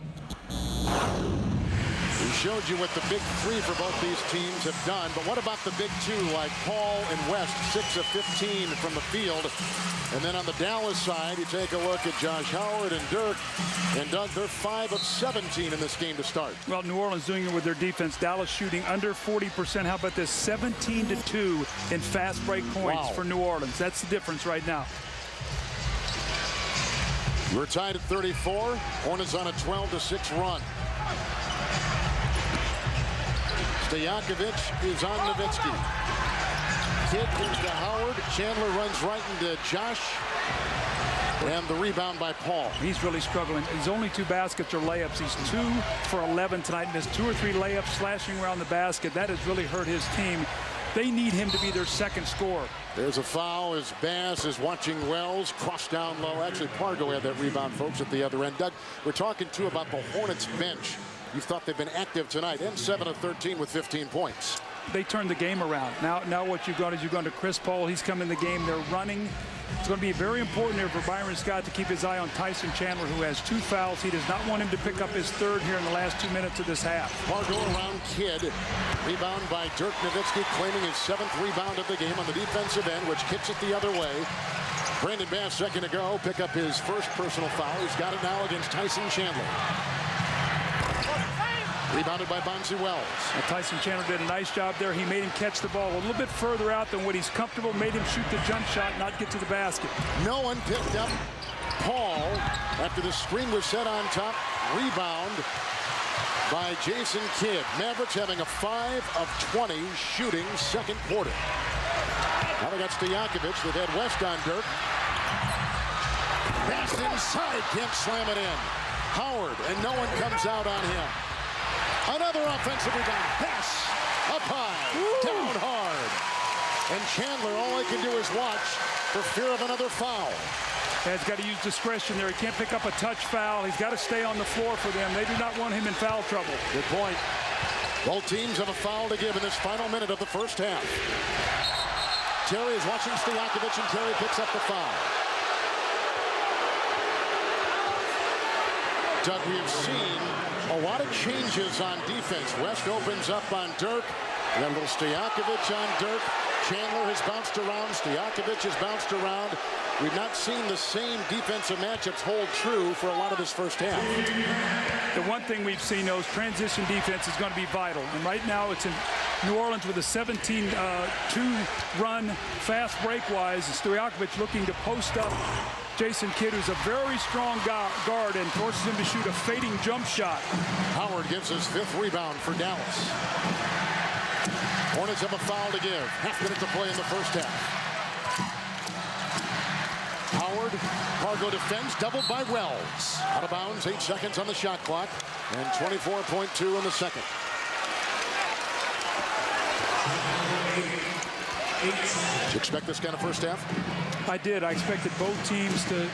We showed you what the big 3 for both these teams have done, but what about the big 2 like Paul and West, 6 of 15 from the field? And then on the Dallas side, you take a look at Josh Howard and Dirk. And Doug, they're 5 of 17 in this game to start. Well, New Orleans doing it with their defense. Dallas shooting under 40%. How about this? 17-2 in fast break points for New Orleans. That's the difference right now. We're tied at 34. Hornets on a 12-6 run. Stojakovic is on Nowitzki. Kidd into Howard. Chandler runs right into Josh. And the rebound by Paul. He's really struggling. His only 2 baskets are layups. He's 2 for 11 tonight. Missed 2 or 3 layups, slashing around the basket. That has really hurt his team. They need him to be their second scorer. There's a foul as Bass is watching Wells. Cross down low. Actually, Pargo had that rebound, folks, at the other end. Doug, we're talking, too, about the Hornets bench. You thought they've been active tonight. And 7 of 13 with 15 points. They turned the game around. Now what you've got is you've gone to Chris Paul. He's come in the game. They're running. It's going to be very important here for Byron Scott to keep his eye on Tyson Chandler, who has 2 fouls. He does not want him to pick up his 3rd here in the last 2 minutes of this half. Pargo around Kidd. Rebound by Dirk Nowitzki, claiming his 7th rebound of the game on the defensive end, which kicks it the other way. Brandon Bass, second to go, pick up his first personal foul. He's got it now against Tyson Chandler. Rebounded by Bonzi Wells. Well, Tyson Chandler did a nice job there. He made him catch the ball a little bit further out than what he's comfortable, made him shoot the jump shot, not get to the basket. No one picked up Paul after the screen was set on top. Rebound by Jason Kidd. Mavericks having a 5 of 20 shooting second quarter. Now they got Stojakovic. They've had West on Dirk. Pass inside, can't slam it in. Howard, and no one comes out on him. Another offensive rebound. Pass up high, down hard. And Chandler, all they can do is watch for fear of another foul. He's got to use discretion there. He can't pick up a touch foul. He's got to stay on the floor for them. They do not want him in foul trouble. Good point. Both teams have a foul to give in this final minute of the first half. Terry is watching Stojakovic, and Terry picks up the foul. Doug, we have seen a lot of changes on defense. West opens up on Dirk. And then a little Stojakovic on Dirk. Chandler has bounced around. Stojakovic has bounced around. We've not seen the same defensive matchups hold true for a lot of this first half. The one thing we've seen, though, is transition defense is going to be vital. And right now it's in New Orleans with a 17-2 run, fast break-wise. Stojakovic looking to post up Jason Kidd, who's a very strong guard, and forces him to shoot a fading jump shot. Howard gives his 5th rebound for Dallas. Hornets have a foul to give. Half minute to play in the first half. Howard, Pargo defends, doubled by Wells. Out of bounds, 8 seconds on the shot clock, and 24.2 in the second. Did you expect this kind of first half? I did. I expected both teams to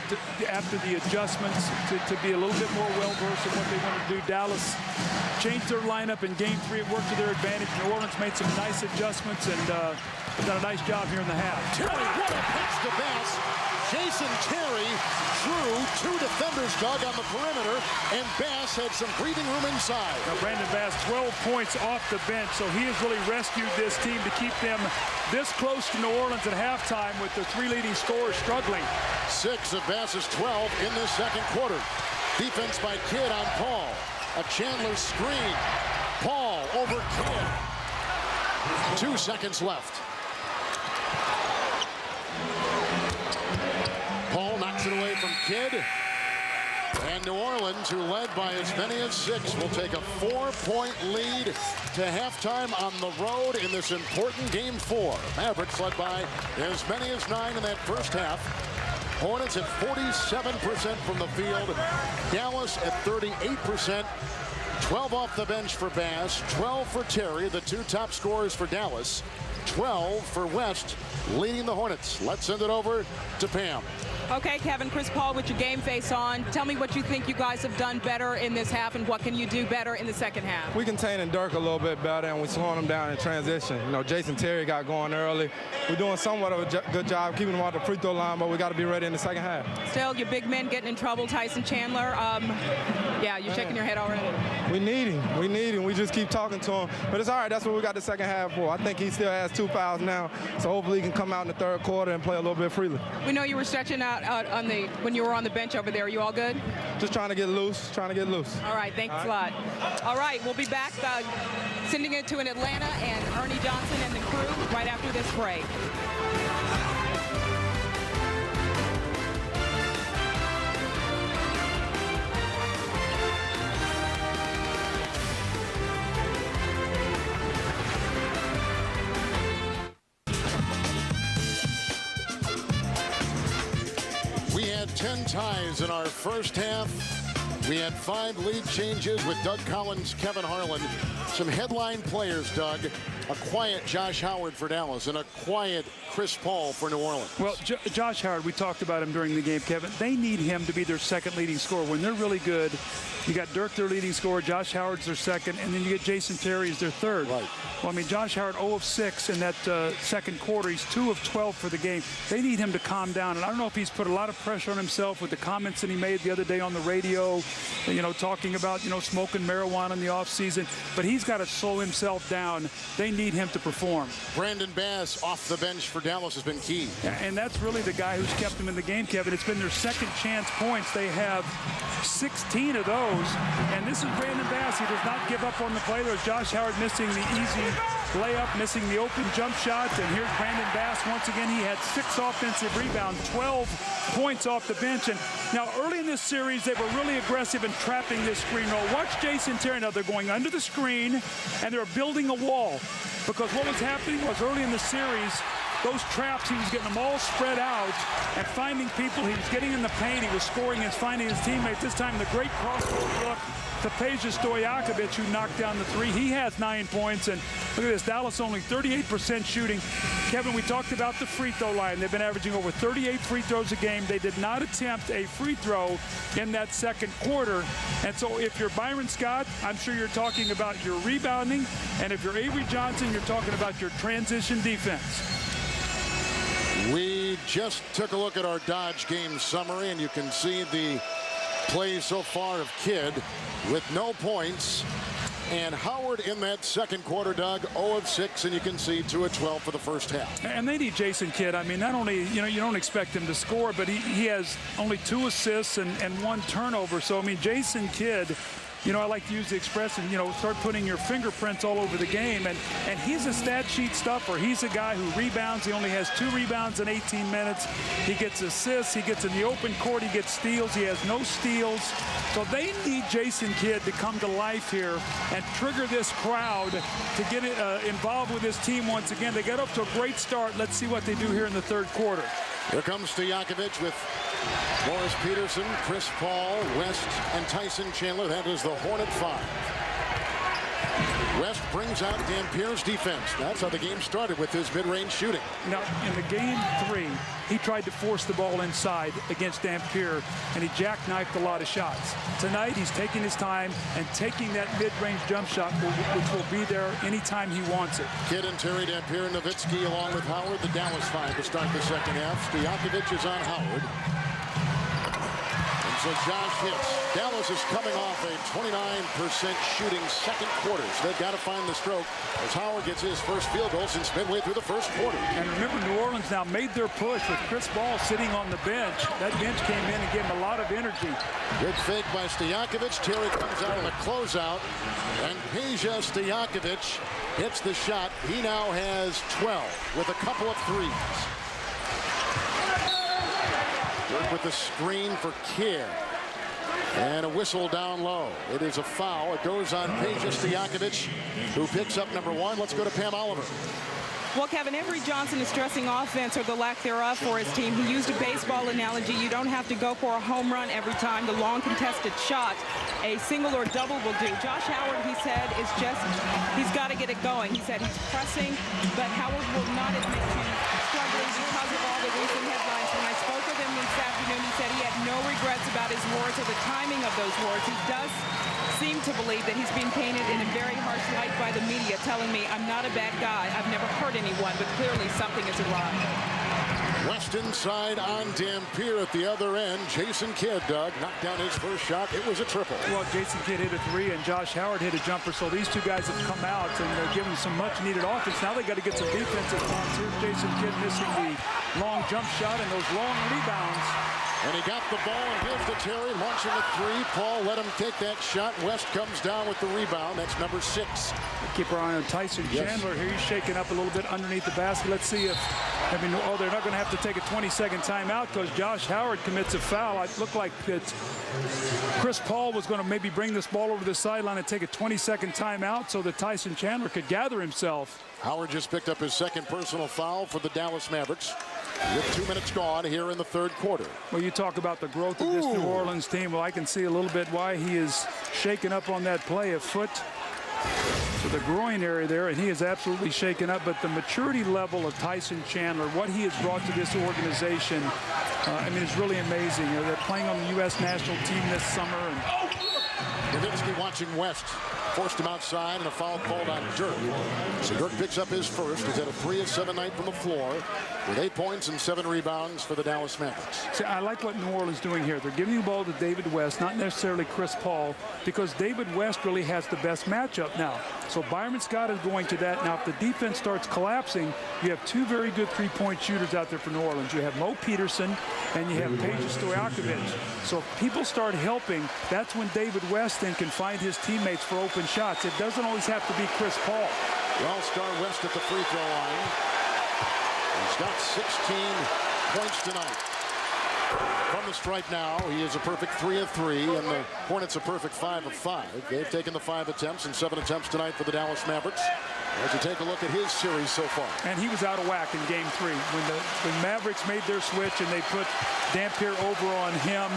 after the adjustments, to be a little bit more well-versed in what they want to do. Dallas changed their lineup in Game 3. It worked to their advantage. New Orleans made some nice adjustments and done a nice job here in the half. Terry, what a pass to Bass. Jason Terry drew 2 defenders, Doug, on the perimeter, and Bass had some breathing room inside. Now, Brandon Bass, 12 points off the bench, so he has really rescued this team to keep them this close to New Orleans at halftime with the 3 leading scorers struggling. 6 of Bass's 12 in this second quarter. Defense by Kidd on Paul. A Chandler screen. Paul over Kidd. 2 seconds left. Paul knocks it away from Kidd. And New Orleans, who led by as many as 6, will take a 4-point lead to halftime on the road in this important Game 4. Mavericks led by as many as 9 in that first half. Hornets at 47% from the field. Dallas at 38%. 12 off the bench for Bass, 12 for Terry, the 2 top scorers for Dallas, 12 for West, leading the Hornets. Let's send it over to Pam. Okay, Kevin, Chris Paul with your game face on. Tell me what you think you guys have done better in this half and what can you do better in the second half? We containing Dirk a little bit better and we're slowing him down in transition. You know, Jason Terry got going early. We're doing somewhat of a good job keeping him off the free throw line, but we got to be ready in the second half. Still, your big men getting in trouble, Tyson Chandler. Yeah, you're shaking your head already. We need him. We need him. We just keep talking to him. But it's all right. That's what we got the second half for. I think he still has 2 fouls now, so hopefully he can come out in the third quarter and play a little bit freely. We know you were stretching out on when you were on the bench over there. Are you all good? Just trying to get loose, All right, thanks a lot. All right, we'll be back sending it to Atlanta and Ernie Johnson and the crew right after this break. We had 10 ties in our first half. We had 5 lead changes with Doug Collins, Kevin Harlan. Some headline players, Doug. A quiet Josh Howard for Dallas and a quiet Chris Paul for New Orleans. Well, Josh Howard, we talked about him during the game, Kevin. They need him to be their second leading scorer. When they're really good, you got Dirk, their leading scorer, Josh Howard's their second, and then you get Jason Terry as their third. Right. Well, I mean, Josh Howard 0 of 6 in that second quarter. He's 2 of 12 for the game. They need him to calm down, and I don't know if he's put a lot of pressure on himself with the comments that he made the other day on the radio, you know, talking about, you know, smoking marijuana in the offseason, but he's got to slow himself down. They need him to perform. Brandon Bass off the bench for Dallas has been key. And that's really the guy who's kept them in the game, Kevin. It's been their second chance points. They have 16 of those. And this is Brandon Bass. He does not give up on the play. There's Josh Howard missing the easy layup, missing the open jump shots. And here's Brandon Bass. Once again, he had 6 offensive rebounds, 12 points off the bench. And now early in this series, they were really aggressive in trapping this screen roll. Watch Jason Terry. Now they're going under the screen and they're building a wall. Because what was happening was early in the series, those traps, he was getting them all spread out and finding people. He was getting in the paint. He was scoring and finding his teammates. This time, the great crossover look to Peja Stojakovic, who knocked down the 3. He has 9 points. And look at this, Dallas only 38% shooting. Kevin, we talked about the free throw line. They've been averaging over 38 free throws a game. They did not attempt a free throw in that second quarter. And so if you're Byron Scott, I'm sure you're talking about your rebounding. And if you're Avery Johnson, you're talking about your transition defense. We just took a look at our Dodge game summary, and you can see the play so far of Kidd with no points. And Howard in that second quarter, Doug, 0 of 6, and you can see 2 of 12 for the first half. And they need Jason Kidd. I mean, not only, you know, you don't expect him to score, but he has only 2 assists and 1 turnover. So, I mean, Jason Kidd, you know, I like to use the expression, you know, start putting your fingerprints all over the game. And he's a stat sheet stuffer. He's a guy who rebounds. He only has 2 rebounds in 18 minutes. He gets assists. He gets in the open court. He gets steals. He has no steals. So they need Jason Kidd to come to life here and trigger this crowd to get involved with this team once again. They got up to a great start. Let's see what they do here in the third quarter. Here comes Stojakovic with Morris Peterson, Chris Paul, West, and Tyson Chandler. That is the Hornet 5. West brings out Dampier's defense. That's how the game started with his mid-range shooting. Now, in the game 3, he tried to force the ball inside against Dampier, and he jackknifed a lot of shots. Tonight, he's taking his time and taking that mid-range jump shot, which will be there anytime he wants it. Kidd and Terry, Dampier, Nowitzki, along with Howard, the Dallas 5 to start the second half. Stojakovic is on Howard. So Josh hits. Dallas is coming off a 29% shooting second quarter. So they've got to find the stroke as Howard gets his first field goal since midway through the first quarter. And remember, New Orleans now made their push with Chris Paul sitting on the bench. That bench came in and gave him a lot of energy. Good fake by Stojakovic. Terry comes out on a closeout. And Peja Stojakovic hits the shot. He now has 12 with a couple of threes. Dirk with the screen for Kidd. And a whistle down low. It is a foul. It goes on Peja Stojakovic, who picks up number 1. Let's go to Pam Oliver. Well, Kevin, Avery Johnson is stressing offense or the lack thereof for his team. He used a baseball analogy. You don't have to go for a home run every time. The long contested shot, a single or double will do. Josh Howard, he said, is just, he's got to get it going. He said he's pressing, but Howard will not admit to struggling because of all the recent headlines. When I spoke with him this afternoon, he said he had no regrets about his words or the timing of those words. He does seem to believe that he's being painted in a very harsh light by the media, telling me I'm not a bad guy. I've never hurt anyone, but clearly something is awry. West inside on Dampier at the other end. Jason Kidd, Doug, knocked down his first shot. It was a triple. Well, Jason Kidd hit a 3 and Josh Howard hit a jumper. So these two guys have come out and they're giving some much needed offense. Now they got to get some defensive points. Here's Jason Kidd missing the long jump shot and those long rebounds. And he got the ball and gives to Terry, launching a 3. Paul let him take that shot. West comes down with the rebound. That's number 6. Keep our eye on Tyson Chandler here. He's shaking up a little bit underneath the basket. Let's see if, they're not going to have to take a 20-second timeout because Josh Howard commits a foul. It looked like that Chris Paul was going to maybe bring this ball over the sideline and take a 20-second timeout so that Tyson Chandler could gather himself. Howard just picked up his second personal foul for the Dallas Mavericks with 2 minutes gone here in the third quarter. Well, you talk about the growth of this New Orleans team. Well, I can see a little bit why he is shaken up on that play. A foot to the groin area there, and he is absolutely shaken up. But the maturity level of Tyson Chandler, what he has brought to this organization, I mean, it's really amazing. They're playing on the U.S. national team this summer. And Nowitzki watching West. Forced him outside and a foul called on Dirk. So Dirk picks up his first. He's had a 3 of 7 night from the floor with 8 points and 7 rebounds for the Dallas Mavericks. See, I like what New Orleans is doing here. They're giving the ball to David West, not necessarily Chris Paul, because David West really has the best matchup now. So Byron Scott is going to that. Now, if the defense starts collapsing, you have 2 very good three-point shooters out there for New Orleans. You have Mo Peterson and you have Peja Stojakovic. So if people start helping, that's when David West then can find his teammates for open shots. It doesn't always have to be Chris Paul. The All-Star West at the free throw line. He's got 16 points tonight. From the stripe now, he is a perfect 3 of 3, and the Hornets a perfect 5 of 5. They've taken the 5 attempts and 7 attempts tonight for the Dallas Mavericks. As you take a look at his series so far. And he was out of whack in game 3. When the Mavericks made their switch and they put Dampier over on him,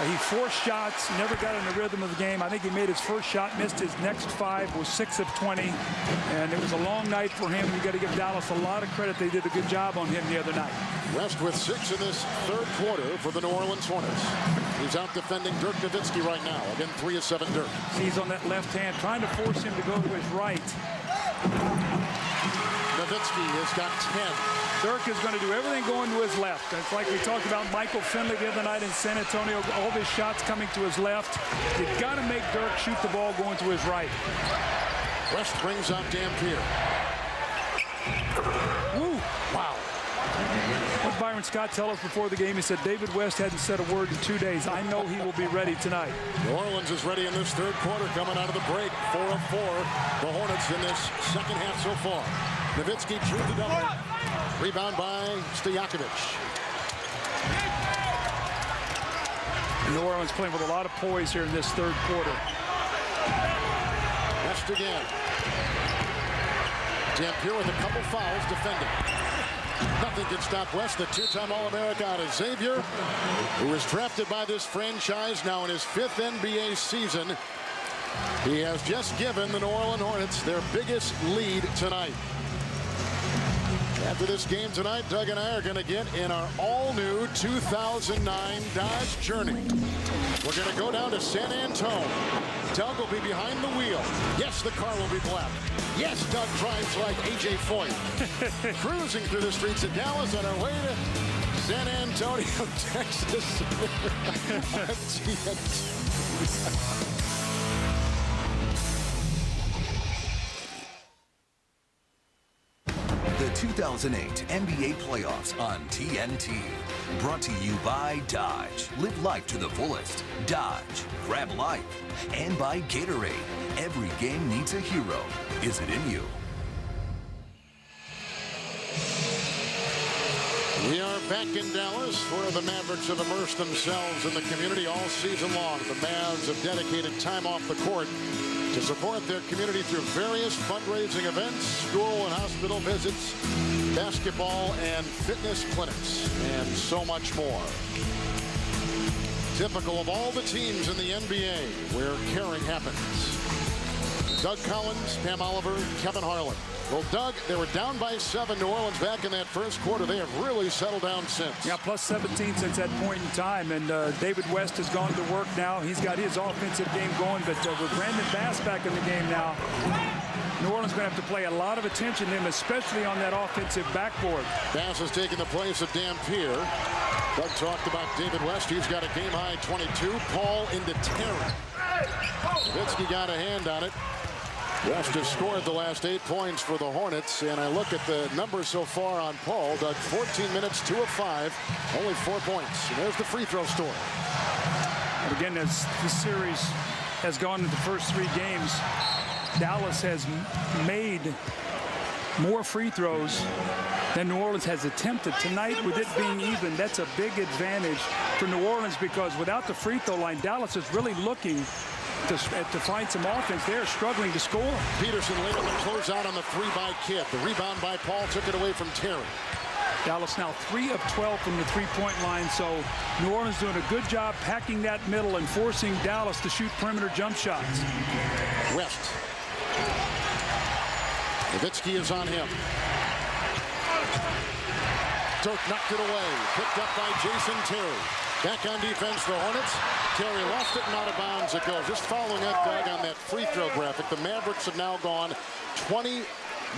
he forced shots, never got in the rhythm of the game. I think he made his first shot, missed his next 5, was 6 of 20. And it was a long night for him. You got to give Dallas a lot of credit. They did a good job on him the other night. West with 6 in this third quarter for the New Orleans Hornets. He's out defending Dirk Nowitzki right now. Again, 3 of 7 Dirk. He's on that left hand, trying to force him to go to his right. Nowitzki has got 10. Dirk is going to do everything going to his left. It's like we talked about Michael Finley the other night in San Antonio. All of his shots coming to his left. You've got to make Dirk shoot the ball going to his right. West brings up Dampier. Woo! Wow. What did Byron Scott tell us before the game? He said David West hadn't said a word in 2 days. I know he will be ready tonight. New Orleans is ready in this third quarter coming out of the break. 4 of 4. The Hornets in this second half so far. Nowitzki drew the double. Rebound by Stojakovic. New Orleans playing with a lot of poise here in this third quarter. West again. Dampier with a couple fouls defending. Nothing can stop West. The 2-time All-America out of Xavier, who was drafted by this franchise now in his 5th NBA season. He has just given the New Orleans Hornets their biggest lead tonight. After this game tonight, Doug and I are going to get in our all-new 2009 Dodge Journey. We're going to go down to San Antonio. Doug will be behind the wheel. Yes, the car will be black. Yes, Doug drives like A.J. Foyt. Cruising through the streets of Dallas on our way to San Antonio, Texas. The 2008 NBA playoffs on TNT. Brought to you by Dodge. Live life to the fullest. Dodge. Grab life. And by Gatorade. Every game needs a hero. Is it in you? We are back in Dallas, where the Mavericks have immersed themselves in the community all season long. The Mavs have dedicated time off the court to support their community through various fundraising events, school and hospital visits, basketball and fitness clinics, and so much more. Typical of all the teams in the NBA where caring happens. Doug Collins, Pam Oliver, Kevin Harlan. Well, Doug, they were down by 7, New Orleans back in that first quarter. They have really settled down since. Yeah, plus 17 since that point in time. And David West has gone to work now. He's got his offensive game going. But with Brandon Bass back in the game now, New Orleans going to have to pay a lot of attention to him, especially on that offensive backboard. Bass has taken the place of Dampier. Doug talked about David West. He's got a game-high 22. Paul into Terry. Nowitzki got a hand on it. West has scored the last 8 points for the Hornets, and I look at the numbers so far on Paul. Doug, 14 minutes, 2 of 5, only 4 points. And there's the free throw story. And again, as this series has gone into the first 3 games, Dallas has made more free throws than New Orleans has attempted. Tonight, with it being even, that's a big advantage for New Orleans, because without the free throw line, Dallas is really looking to find some offense. They're struggling to score. Peterson later to close out on the 3 by Kidd. The rebound by Paul took it away from Terry. Dallas now 3 of 12 from the three-point line, so New Orleans doing a good job packing that middle and forcing Dallas to shoot perimeter jump shots. West. Nowitzki is on him. Dirk knocked it away. Picked up by Jason Terry. Back on defense, the Hornets. Terry lost it and out of bounds it goes. Just following up, Doug, on that free throw graphic, the Mavericks have now gone 20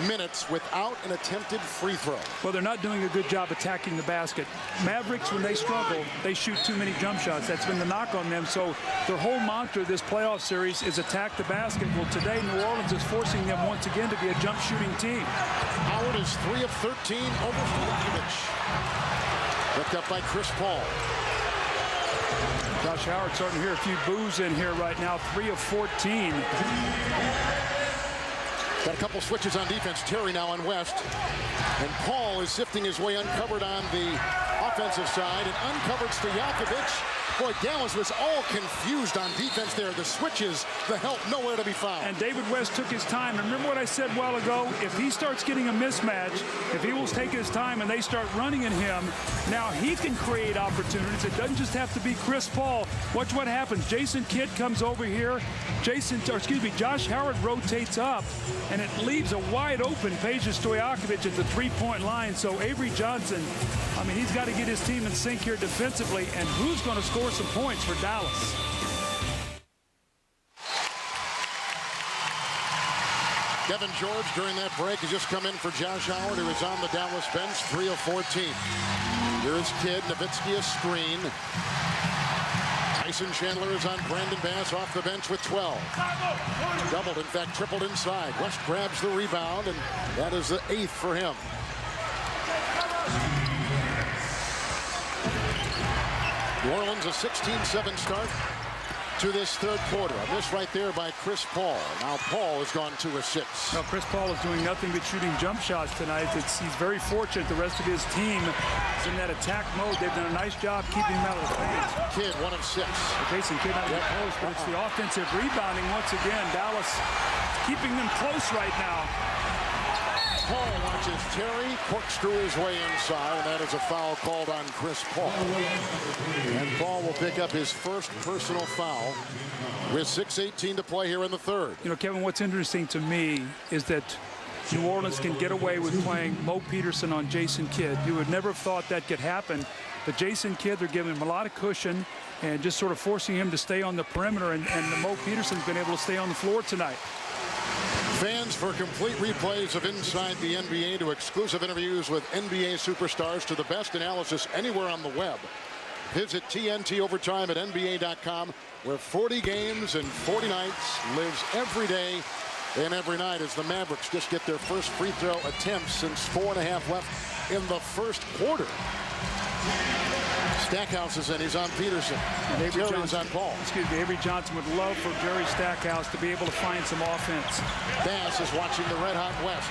minutes without an attempted free throw. Well, they're not doing a good job attacking the basket. Mavericks, when they struggle, they shoot too many jump shots. That's been the knock on them. So their whole mantra this playoff series is attack the basket. Well, today New Orleans is forcing them once again to be a jump shooting team. Howard is 3 of 13 over Stojakovic. Picked up by Chris Paul. Josh Howard starting to hear a few boos in here right now. 3 of 14. Got a couple switches on defense. Terry now on West. And Paul is sifting his way uncovered on the offensive side. And uncovered Stojakovic. Boy, Dallas was all confused on defense there. The switches, the help, nowhere to be found. And David West took his time. Remember what I said a while ago? If he starts getting a mismatch, if he will take his time and they start running at him, now he can create opportunities. It doesn't just have to be Chris Paul. Watch what happens. Jason Kidd comes over here. Josh Howard rotates up, and it leaves a wide open Peja Stojakovic at the three-point line. So Avery Johnson, I mean, he's got to get his team in sync here defensively. And who's going to score some points for Dallas? Kevin George during that break has just come in for Josh Howard, who is on the Dallas bench, 3 of 14. Here's Kidd. Nowitzki a screen. Tyson Chandler is on Brandon Bass off the bench with 12. Doubled, in fact, tripled inside. West grabs the rebound, and that is the 8th for him. New Orleans a 16-7 start to this third quarter. A miss right there by Chris Paul. Now Paul has gone 2 assists. Well, Chris Paul is doing nothing but shooting jump shots tonight. He's very fortunate the rest of his team is in that attack mode. They've done a nice job keeping him out of the paint. Kidd 1 of 6. Jason Kidd not close, but it's the offensive rebounding once again. Dallas keeping them close right now. Paul watches Terry corkscrew his way inside, and that is a foul called on Chris Paul. And Paul will pick up his first personal foul with 6:18 to play here in the third. You know, Kevin, what's interesting to me is that New Orleans can get away with playing Mo Peterson on Jason Kidd. You would never have thought that could happen. But Jason Kidd, they're giving him a lot of cushion and just sort of forcing him to stay on the perimeter, and Mo Peterson's been able to stay on the floor tonight. Fans, for complete replays of Inside the NBA, to exclusive interviews with NBA superstars, to the best analysis anywhere on the web, visit TNT Overtime at NBA.com, where 40 games and 40 nights lives every day and every night as the Mavericks just get their first free throw attempt since 4.5 left in the first quarter. Stackhouse is in. He's on Peterson. Jerry's on Paul. Excuse me. Avery Johnson would love for Jerry Stackhouse to be able to find some offense. Bass is watching the red hot West.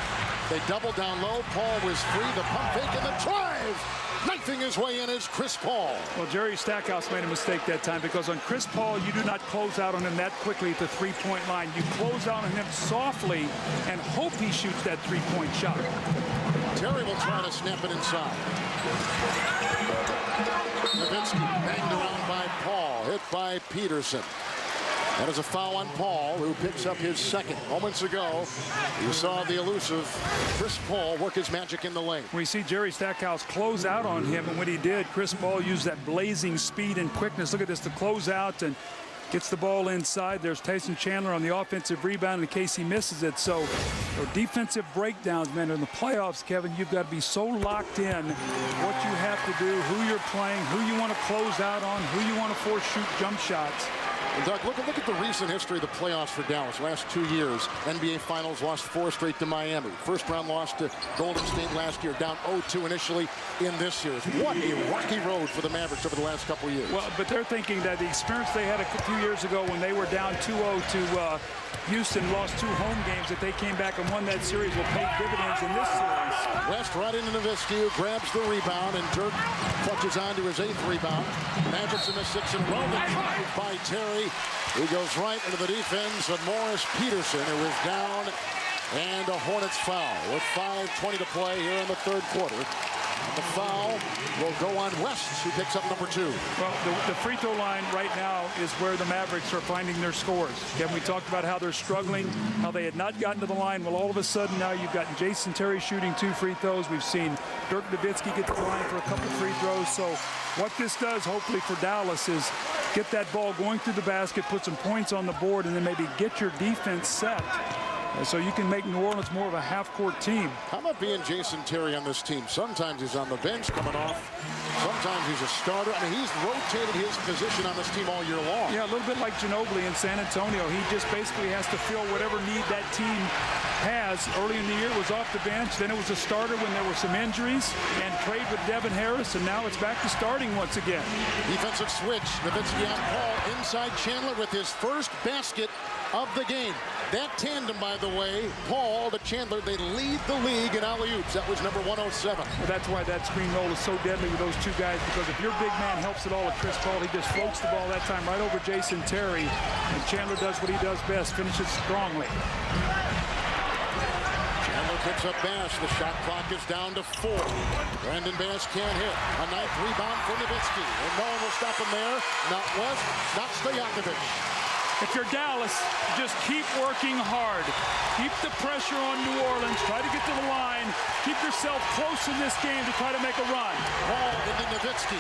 They double down low. Paul was free. The pump fake and the drive. Knifing his way in is Chris Paul. Well, Jerry Stackhouse made a mistake that time, because on Chris Paul, you do not close out on him that quickly at the three-point line. You close out on him softly and hope he shoots that three-point shot. Terry will try to snap it inside. Nowitzki banged around by Paul, hit by Peterson. That is a foul on Paul, who picks up his second. Moments ago, you saw the elusive Chris Paul work his magic in the lane. We see Jerry Stackhouse close out on him, and when he did, Chris Paul used that blazing speed and quickness. Look at this, to close out and gets the ball inside. There's Tyson Chandler on the offensive rebound in case he misses it. So defensive breakdowns, man, in the playoffs, Kevin, you've got to be so locked in what you have to do, who you're playing, who you want to close out on, who you want to force shoot jump shots. And Doug, look at the recent history of the playoffs for Dallas. Last 2 years, NBA Finals, lost 4 straight to Miami. First round loss to Golden State last year, down 0-2 initially in this series. What a rocky road for the Mavericks over the last couple of years. Well, but they're thinking that the experience they had a few years ago when they were down 2-0 to Houston, lost 2 home games, that they came back and won that series, will pay dividends in this series. West right into Nowitzki, who grabs the rebound, and Dirk clutches on to his 8th rebound. Mavericks in the 6th in a row. By Terry. He goes right into the defense of Morris Peterson, who is down, and a Hornets foul with 5:20 to play here in the third quarter. And the foul will go on West, who picks up number 2. Well, the free throw line right now is where the Mavericks are finding their scores. Kevin, we talked about how they're struggling, how they had not gotten to the line. Well, all of a sudden now you've gotten Jason Terry shooting 2 free throws. We've seen Dirk Nowitzki get to the line for a couple free throws. So what this does, hopefully for Dallas, is get that ball going through the basket, put some points on the board, and then maybe get your defense set, so you can make New Orleans more of a half-court team. How about being Jason Terry on this team? Sometimes he's on the bench coming off. Sometimes he's a starter. I mean, he's rotated his position on this team all year long. Yeah, a little bit like Ginobili in San Antonio. He just basically has to fill whatever need that team has. Early in the year, it was off the bench. Then it was a starter when there were some injuries, and trade with Devin Harris, and now it's back to starting once again. Defensive switch. Nowitzki on Paul. Inside Chandler with his first basket of the game. That tandem, by the way, Paul to Chandler, they lead the league in alley-oops. That was number 107. Well, that's why that screen roll is so deadly with those 2 guys, because if your big man helps it all with Chris Paul, he just floats the ball that time right over Jason Terry, and Chandler does what he does best, finishes strongly. Chandler picks up Bass. The shot clock is down to 4. Brandon Bass can't hit. A 9th rebound for Nowitzki, and no one will stop him there. Not West, not Stojakovic. If you're Dallas, just keep working hard. Keep the pressure on New Orleans. Try to get to the line. Keep yourself close in this game to try to make a run. Ball into Nowitzki.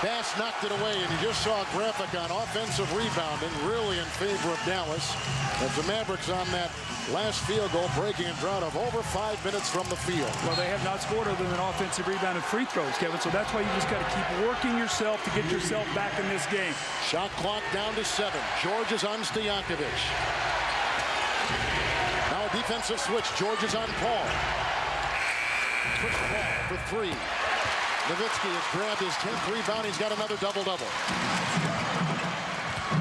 Bass knocked it away, and you just saw a graphic on offensive rebounding, really in favor of Dallas, as the Mavericks on that last field goal, breaking a drought of over 5 minutes from the field. Well, they have not scored other than offensive rebound and free throws, Kevin, so that's why you just got to keep working yourself to get yourself back in this game. Shot clock down to 7. George is on Stojakovic. Now a defensive switch. George is on Paul. Chris Paul for 3. Nowitzki has grabbed his 10th rebound. He's got another double-double.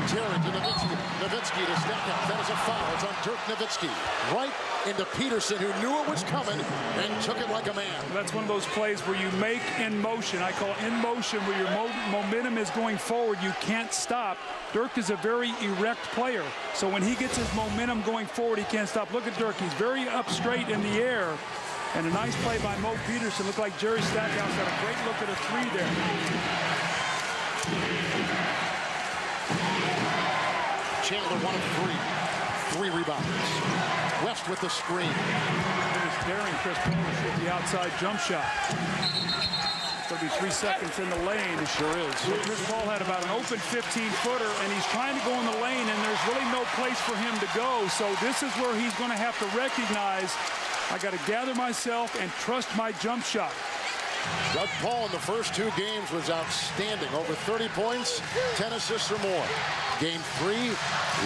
Terry to Nowitzki. Nowitzki to Stackhouse. That is a foul. It's on Dirk Nowitzki. Right into Peterson, who knew it was coming and took it like a man. That's one of those plays where you make in motion. I call it in motion, where your momentum is going forward. You can't stop. Dirk is a very erect player, so when he gets his momentum going forward, he can't stop. Look at Dirk. He's very up straight in the air. And a nice play by Mo Peterson. Looked like Jerry Stackhouse got a great look at a 3 there. Chandler 1 of 3. 3 rebounds. West with the screen. He's daring Chris Paul to shoot the outside jump shot. going to be 3 seconds in the lane. It sure is. So Chris Paul had about an open 15-footer, and he's trying to go in the lane, and there's really no place for him to go. So this is where he's going to have to recognize, I got to gather myself and trust my jump shot. Doug Paul in the first 2 games was outstanding. Over 30 points, 10 assists or more. Game 3,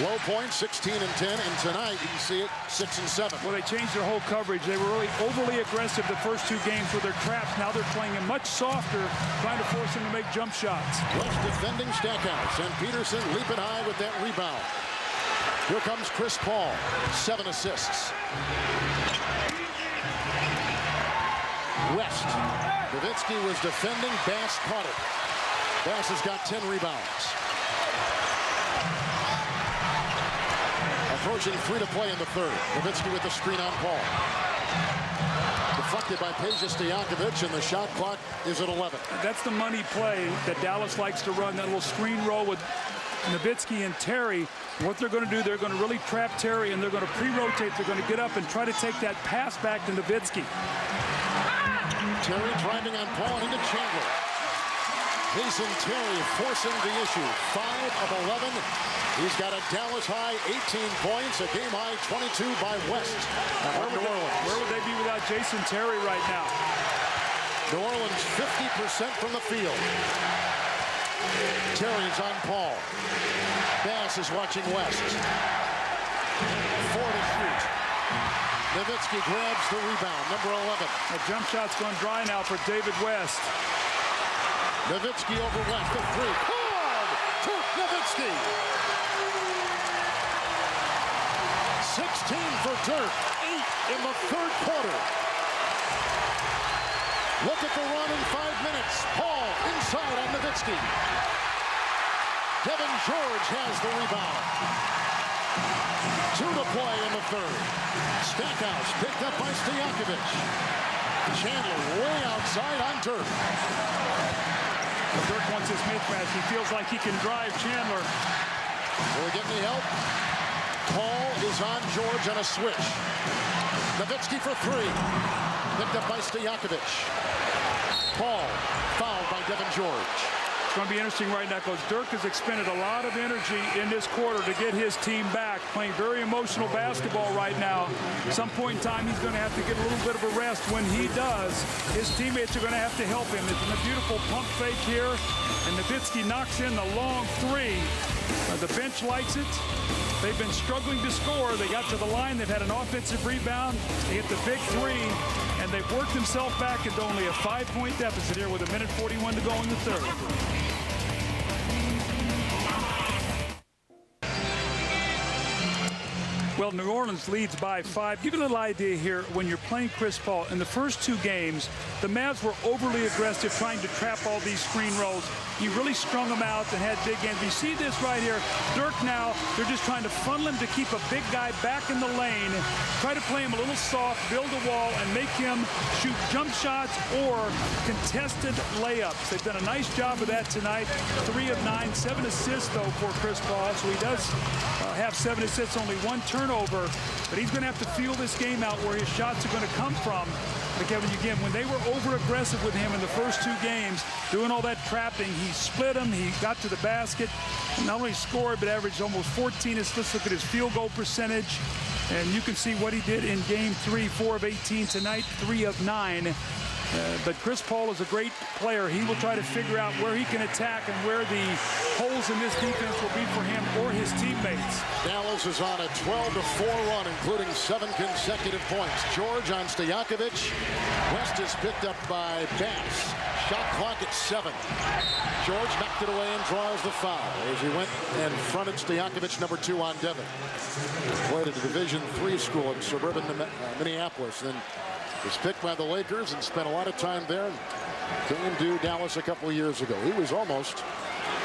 low points, 16 and 10. And tonight, you can see it, 6 and 7. Well, they changed their whole coverage. They were really overly aggressive the first 2 games with their traps. Now they're playing it much softer, trying to force them to make jump shots. West defending Stackhouse, and Peterson leaping high with that rebound. Here comes Chris Paul, 7 assists. West. Nowitzki was defending. Bass caught it. Bass has got 10 rebounds. Approaching 3 to play in the third. Nowitzki with the screen on Paul. Deflected by Peja Stojakovic, and the shot clock is at 11. That's the money play that Dallas likes to run, that little screen roll with Nowitzki and Terry. What they're going to do, they're going to really trap Terry, and they're going to pre-rotate. They're going to get up and try to take that pass back to Nowitzki. Terry driving on Paul into Chandler. Jason Terry forcing the issue. 5 of 11. He's got a Dallas high 18 points, a game high 22 by West. Where would they be without Jason Terry right now? New Orleans 50% from the field. Terry's on Paul. Bass is watching West. 4 to shoot. Nowitzki grabs the rebound, number 11. A jump shot's gone dry now for David West. Nowitzki over West, the 3. Called to Nowitzki. 16 for Dirk, 8 in the third quarter. Look at the run in 5 minutes. Paul inside on Nowitzki. Devin George has the rebound. 2 to play in the third. Stackhouse picked up by Stojakovic. Chandler way outside on Dirk. Well, Dirk wants his mismatch. He feels like he can drive Chandler. Will he get any help? Paul is on George on a switch. Nowitzki for 3. Picked up by Stojakovic. Paul fouled by Devin George. It's going to be interesting right now because Dirk has expended a lot of energy in this quarter to get his team back, playing very emotional basketball right now. At some point in time, he's going to have to get a little bit of a rest. When he does, his teammates are going to have to help him. It's a beautiful pump fake here, and Nowitzki knocks in the long 3. The bench likes it. They've been struggling to score. They got to the line. They've had an offensive rebound. They hit the big 3, and they've worked themselves back into only a 5-point deficit here with 1:41 to go in the third. Well, New Orleans leads by 5. Give you a little idea here. When you're playing Chris Paul, in the first 2 games, the Mavs were overly aggressive trying to trap all these screen rolls. He really strung them out and had big ends. You see this right here. Dirk now, they're just trying to funnel him to keep a big guy back in the lane, try to play him a little soft, build a wall, and make him shoot jump shots or contested layups. They've done a nice job of that tonight. 3 of 9, 7 assists, though, for Chris Paul. So he does have 7 assists, only 1 turnover. But he's going to have to feel this game out where his shots are going to come from. But Kevin, again, when they were over-aggressive with him in the first 2 games, doing all that trapping, he split them, he got to the basket, not only scored, but averaged almost 14 assists. Let's look at his field goal percentage. And you can see what he did in game 3, 4 of 18 tonight, 3 of 9. But Chris Paul is a great player. He will try to figure out where he can attack and where the holes in this defense will be for him or his teammates. Dallas is on a 12-4 run, including 7 consecutive points. George on Stojakovic. West is picked up by Bass. Shot clock at 7. George knocked it away and draws the foul as he went and fronted Stojakovic, number 2 on Devin. Played at a Division III school in suburban Minneapolis. Then was picked by the Lakers and spent a lot of time there. Came to Dallas a couple of years ago. He was almost,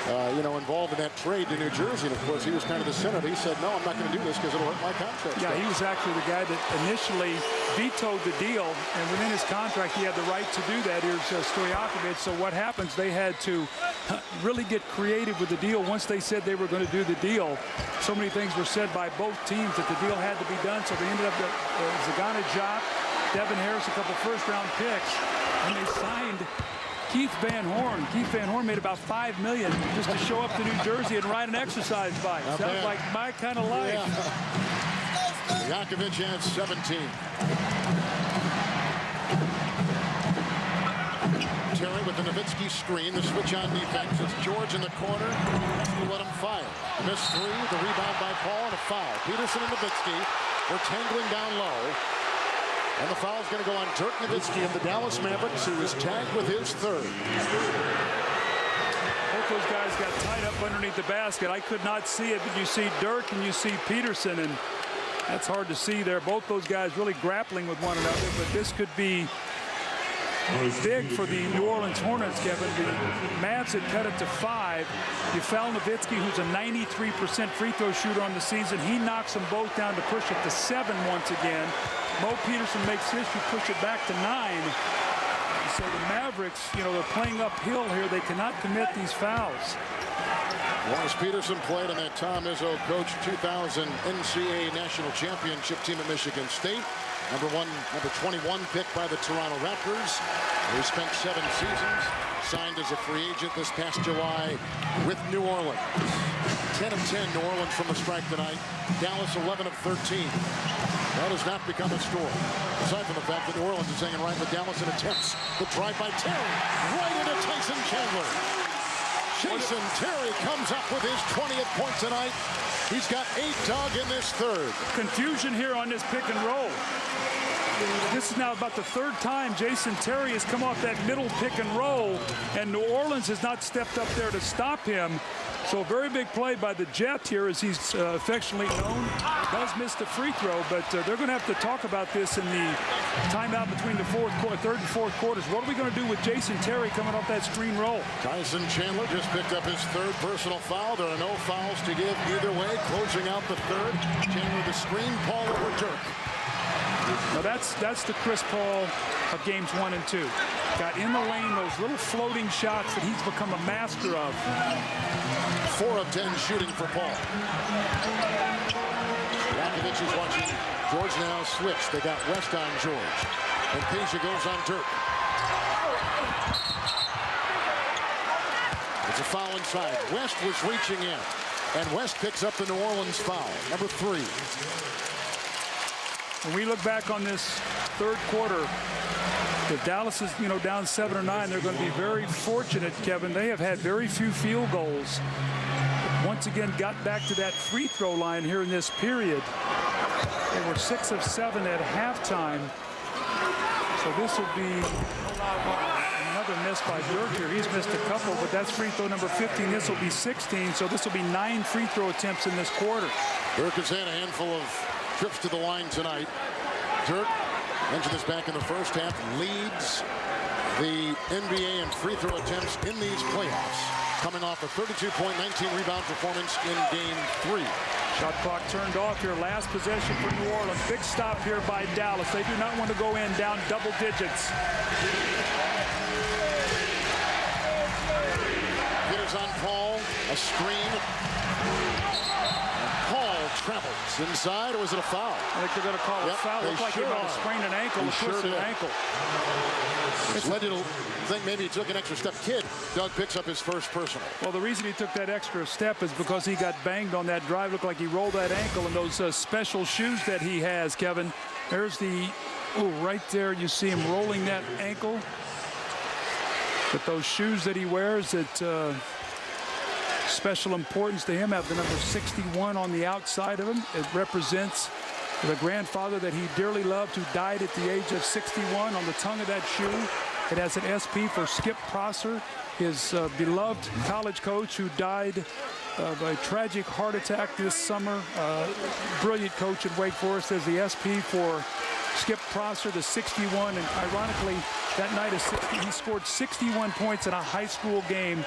involved in that trade to New Jersey. And of course, he was kind of the center. He said, no, I'm not going to do this because it'll hurt my contract. Yeah, he was actually the guy that initially vetoed the deal. And within his contract, he had the right to do that. Here's Stojakovic. So what happens, they had to really get creative with the deal once they said they were going to do the deal. So many things were said by both teams that the deal had to be done. So they ended up Zagana Jock, Devin Harris, a couple first-round picks, and they signed Keith Van Horn. Keith Van Horn made about $5 million just to show up to New Jersey and ride an exercise bike. Sounds like my kind of life. Yeah. Jakovic has 17. Terry with the Nowitzki screen. The switch on defense. It's George in the corner. To let him fire. Missed three. The rebound by Paul and a foul. Peterson and Nowitzki were tangling down low. And the foul is going to go on Dirk Nowitzki of the Dallas Mavericks, who is tagged with his third. Both those guys got tied up underneath the basket. I could not see it, but you see Dirk and you see Peterson, and that's hard to see there. Both those guys really grappling with one another, but this could be big for the New Orleans Hornets, Kevin. The Mavs had cut it to 5. You foul Nowitzki, who's a 93% free throw shooter on the season. He knocks them both down to push it to 7 once again. Mo Peterson makes his, you push it back to 9. So the Mavericks, you know, they're playing uphill here. They cannot commit these fouls. Morris Peterson played on that Tom Izzo coached 2000 NCAA National Championship team at Michigan State. Number 21 pick by the Toronto Raptors. He spent 7 seasons. Signed as a free agent this past July with New Orleans. 10 of 10 New Orleans from the strike tonight. Dallas 11 of 13. That has not become a story. Aside from the fact that New Orleans is hanging right with Dallas in attempts. The drive by Terry. Right into Tyson Chandler. Jason Terry comes up with his 20th point tonight. He's got 8 dug in this third. Confusion here on this pick and roll. This is now about the 3rd time Jason Terry has come off that middle pick and roll, and New Orleans has not stepped up there to stop him. So a very big play by the Jet here, as he's affectionately known. Does miss the free throw, but they're going to have to talk about this in the timeout between the 3rd and 4th quarters. What are we going to do with Jason Terry coming off that screen roll? Tyson Chandler just picked up his 3rd personal foul. There are no fouls to give either way. Closing out the 3rd. Chandler the screen. Paul over Dirk. Now that's the Chris Paul of games 1 and 2. Got in the lane, those little floating shots that he's become a master of. 4 of 10 shooting for Paul. Jakovic is watching George now switch. They got West on George. And Peja goes on Dirk. It's a foul inside. West was reaching in. And West picks up the New Orleans foul. Number 3. When we look back on this 3rd quarter, if Dallas is, down 7 or 9, they're going to be very fortunate, Kevin. They have had very few field goals. Once again, got back to that free throw line here in this period. They were 6 of 7 at halftime. So this will be another miss by Dirk here. He's missed a couple, but that's free throw number 15. This will be 16, so this will be 9 free throw attempts in this quarter. Dirk has had a handful of trips to the line tonight. Dirk, mentioned this back in the first half, leads the NBA in free throw attempts in these playoffs, coming off a 32-point, 19-rebound performance in Game 3. Shot clock turned off here. Last possession for New Orleans. Big stop here by Dallas. They do not want to go in down double digits. Hitters on Paul, a screen. Paul travels inside, or was it a foul? I think they're going to call it a foul. Looks like he might have sprained an ankle, a twisted ankle. It's led you to think maybe he took an extra step. Kid, Doug picks up his first personal. Well, the reason he took that extra step is because he got banged on that drive. Looked like he rolled that ankle in those special shoes that he has, Kevin. There's the, right there, you see him rolling that ankle. But those shoes that he wears that special importance to him have the number 61 on the outside of him. It represents the grandfather that he dearly loved, who died at the age of 61. On the tongue of that shoe, it has an SP for Skip Prosser, his beloved college coach who died of a tragic heart attack this summer. Brilliant coach at Wake Forest. There's the SP for Skip Prosser, the 61, and ironically, that night he scored 61 points in a high school game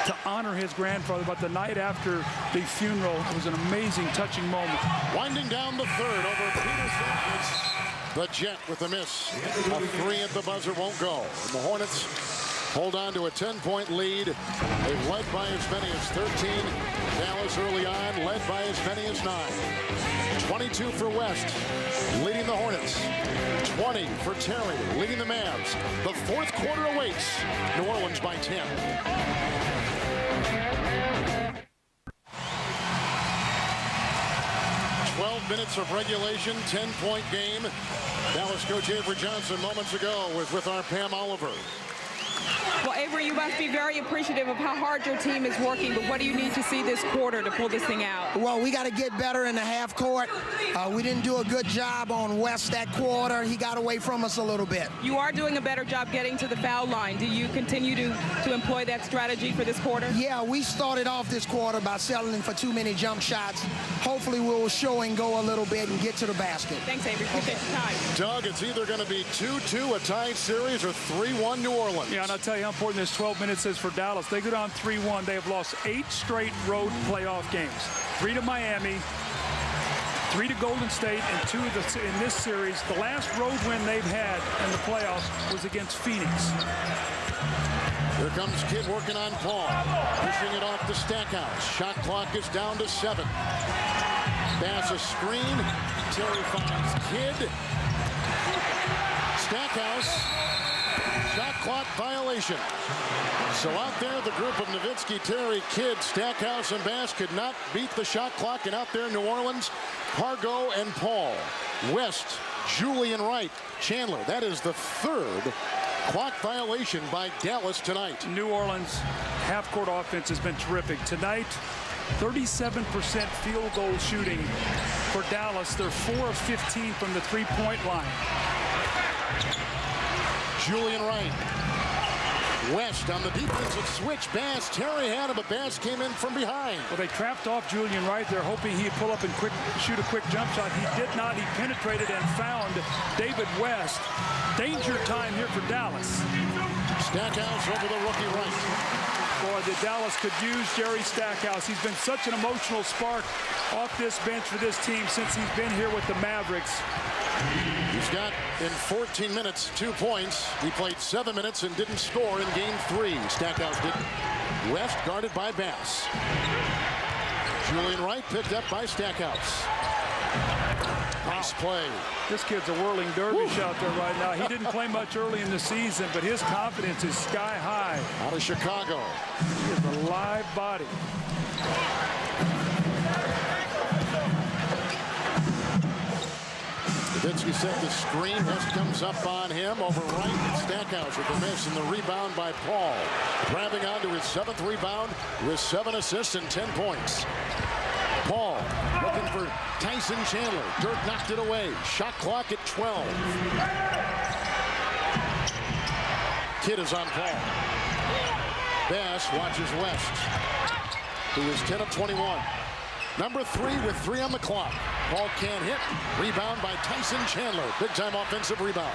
to honor his grandfather. But the night after the funeral, it was an amazing, touching moment. Winding down the 3rd over Peterson. It's the Jet with a miss. A 3 at the buzzer won't go. And the Hornets hold on to a 10-point lead. They've led by as many as 13. Dallas early on led by as many as 9. 22 for West, leading the Hornets. 20 for Terry, leading the Mavs. The fourth quarter awaits. New Orleans by 10. Minutes of regulation, 10-point game. Dallas coach Avery Johnson moments ago was with our Pam Oliver. Well, Avery, you must be very appreciative of how hard your team is working, but what do you need to see this quarter to pull this thing out? Well, we got to get better in the half court. We didn't do a good job on West that quarter. He got away from us a little bit. You are doing a better job getting to the foul line. Do you continue to employ that strategy for this quarter? Yeah, we started off this quarter by settling for too many jump shots. Hopefully we'll show and go a little bit and get to the basket. Thanks, Avery. Appreciate your time. Doug, it's either going to be 2-2, a tied series, or 3-1 New Orleans. Yeah, and I'll tell you how important this 12 minutes is for Dallas. They go down 3-1. They have lost 8 straight road playoff games. 3 to Miami, 3 to Golden State, and 2 in this series. The last road win they've had in the playoffs was against Phoenix. Here comes Kidd working on Paul. Pushing it off to Stackhouse. Shot clock is down to 7. Pass a screen. Terry finds Kidd. Stackhouse. Shot clock violation. So out there, the group of Nowitzki, Terry, Kidd, Stackhouse, and Bass could not beat the shot clock. And out there in New Orleans, Pargo and Paul. West, Julian Wright, Chandler. That is the 3rd clock violation by Dallas tonight. New Orleans half-court offense has been terrific. Tonight, 37% field goal shooting for Dallas. They're 4 of 15 from the three-point line. Julian Wright. West on the defensive switch. Bass. Terry had him, but Bass came in from behind. Well, they trapped off Julian Wright. They're hoping he'd pull up and shoot a quick jump shot. He did not. He penetrated and found David West. Danger time here for Dallas. Stackhouse over the rookie Wright. Boy, the Dallas could use Jerry Stackhouse. He's been such an emotional spark off this bench for this team since he's been here with the Mavericks. He's got, in 14 minutes, 2 points. He played 7 minutes and didn't score in game 3. Stackhouse didn't. West guarded by Bass. Julian Wright picked up by Stackhouse. Nice play. This kid's a whirling dervish out there right now. He didn't play much early in the season, but his confidence is sky high. Out of Chicago. He is a live body. Nowitzki set the screen. West comes up on him over Wright. Stackhouse with the miss and the rebound by Paul. Grabbing onto his 7th rebound with 7 assists and 10 points. Paul looking for Tyson Chandler. Dirk knocked it away. Shot clock at 12. Kidd is on Paul. Bass watches West, who is 10 of 21. Number 3 with 3 on the clock. Paul can't hit. Rebound by Tyson Chandler. Big time offensive rebound.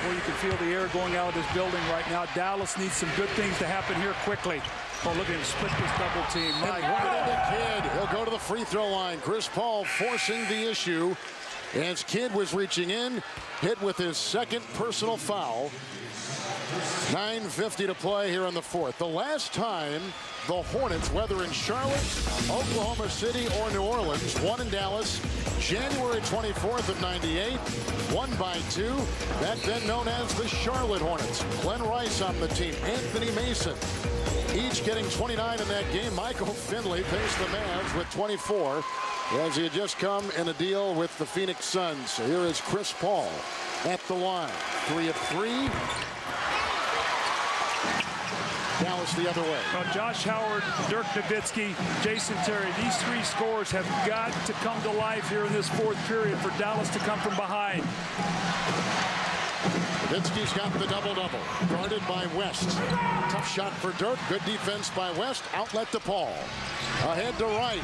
Well, you can feel the air going out of this building right now. Dallas needs some good things to happen here quickly. Oh, look at him split this double team. My God. Kidd. He'll go to the free throw line. Chris Paul forcing the issue as Kidd was reaching in. Hit with his 2nd personal foul. 9:50 to play here in the 4th. The last time the Hornets, whether in Charlotte, Oklahoma City, or New Orleans, won in Dallas January 24th of '98, won by 2. Back then known as the Charlotte Hornets. Glenn Rice on the team, Anthony Mason, each getting 29 in that game. Michael Finley faced the Mavs with 24 as he had just come in a deal with the Phoenix Suns. So here is Chris Paul at the line. 3 of 3. Dallas the other way. Well, Josh Howard, Dirk Nowitzki, Jason Terry, these 3 scores have got to come to life here in this 4th period for Dallas to come from behind. Nowitzki's got the double-double, guarded by West. Tough shot for Dirk. Good defense by West. Outlet to Paul. Ahead to Wright.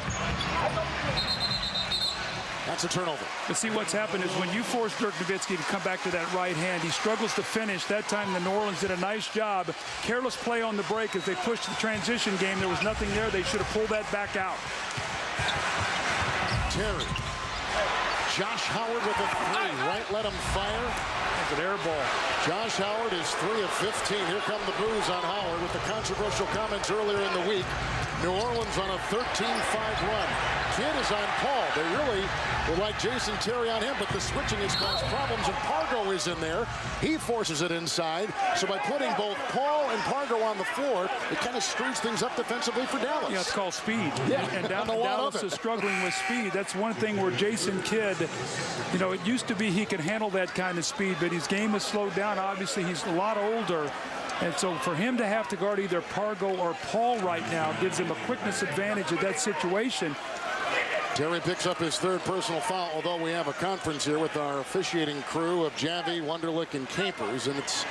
That's a turnover. But see, what's happened is when you force Dirk Nowitzki to come back to that right hand, he struggles to finish. That time, the New Orleans did a nice job. Careless play on the break as they pushed the transition game. There was nothing there. They should have pulled that back out. Terry. Josh Howard with a 3. Wright let him fire. That's an air ball. Josh Howard is 3 of 15. Here come the boos on Howard with the controversial comments earlier in the week. New Orleans on a 13-5 run. Kidd is on Paul. They really would like Jason Terry on him, but the switching has caused problems, and Pargo is in there. He forces it inside. So by putting both Paul and Pargo on the floor, it kind of screws things up defensively for Dallas. Yeah, it's called speed. Yeah, and Dallas is struggling with speed. That's one thing where Jason Kidd, you know, it used to be he could handle that kind of speed, but his game has slowed down. Obviously, he's a lot older. And so for him to have to guard either Pargo or Paul right now gives him a quickness advantage at that situation. Terry picks up his third personal foul, although we have a conference here with our officiating crew of Javi, Wunderlich, and Capers, and it's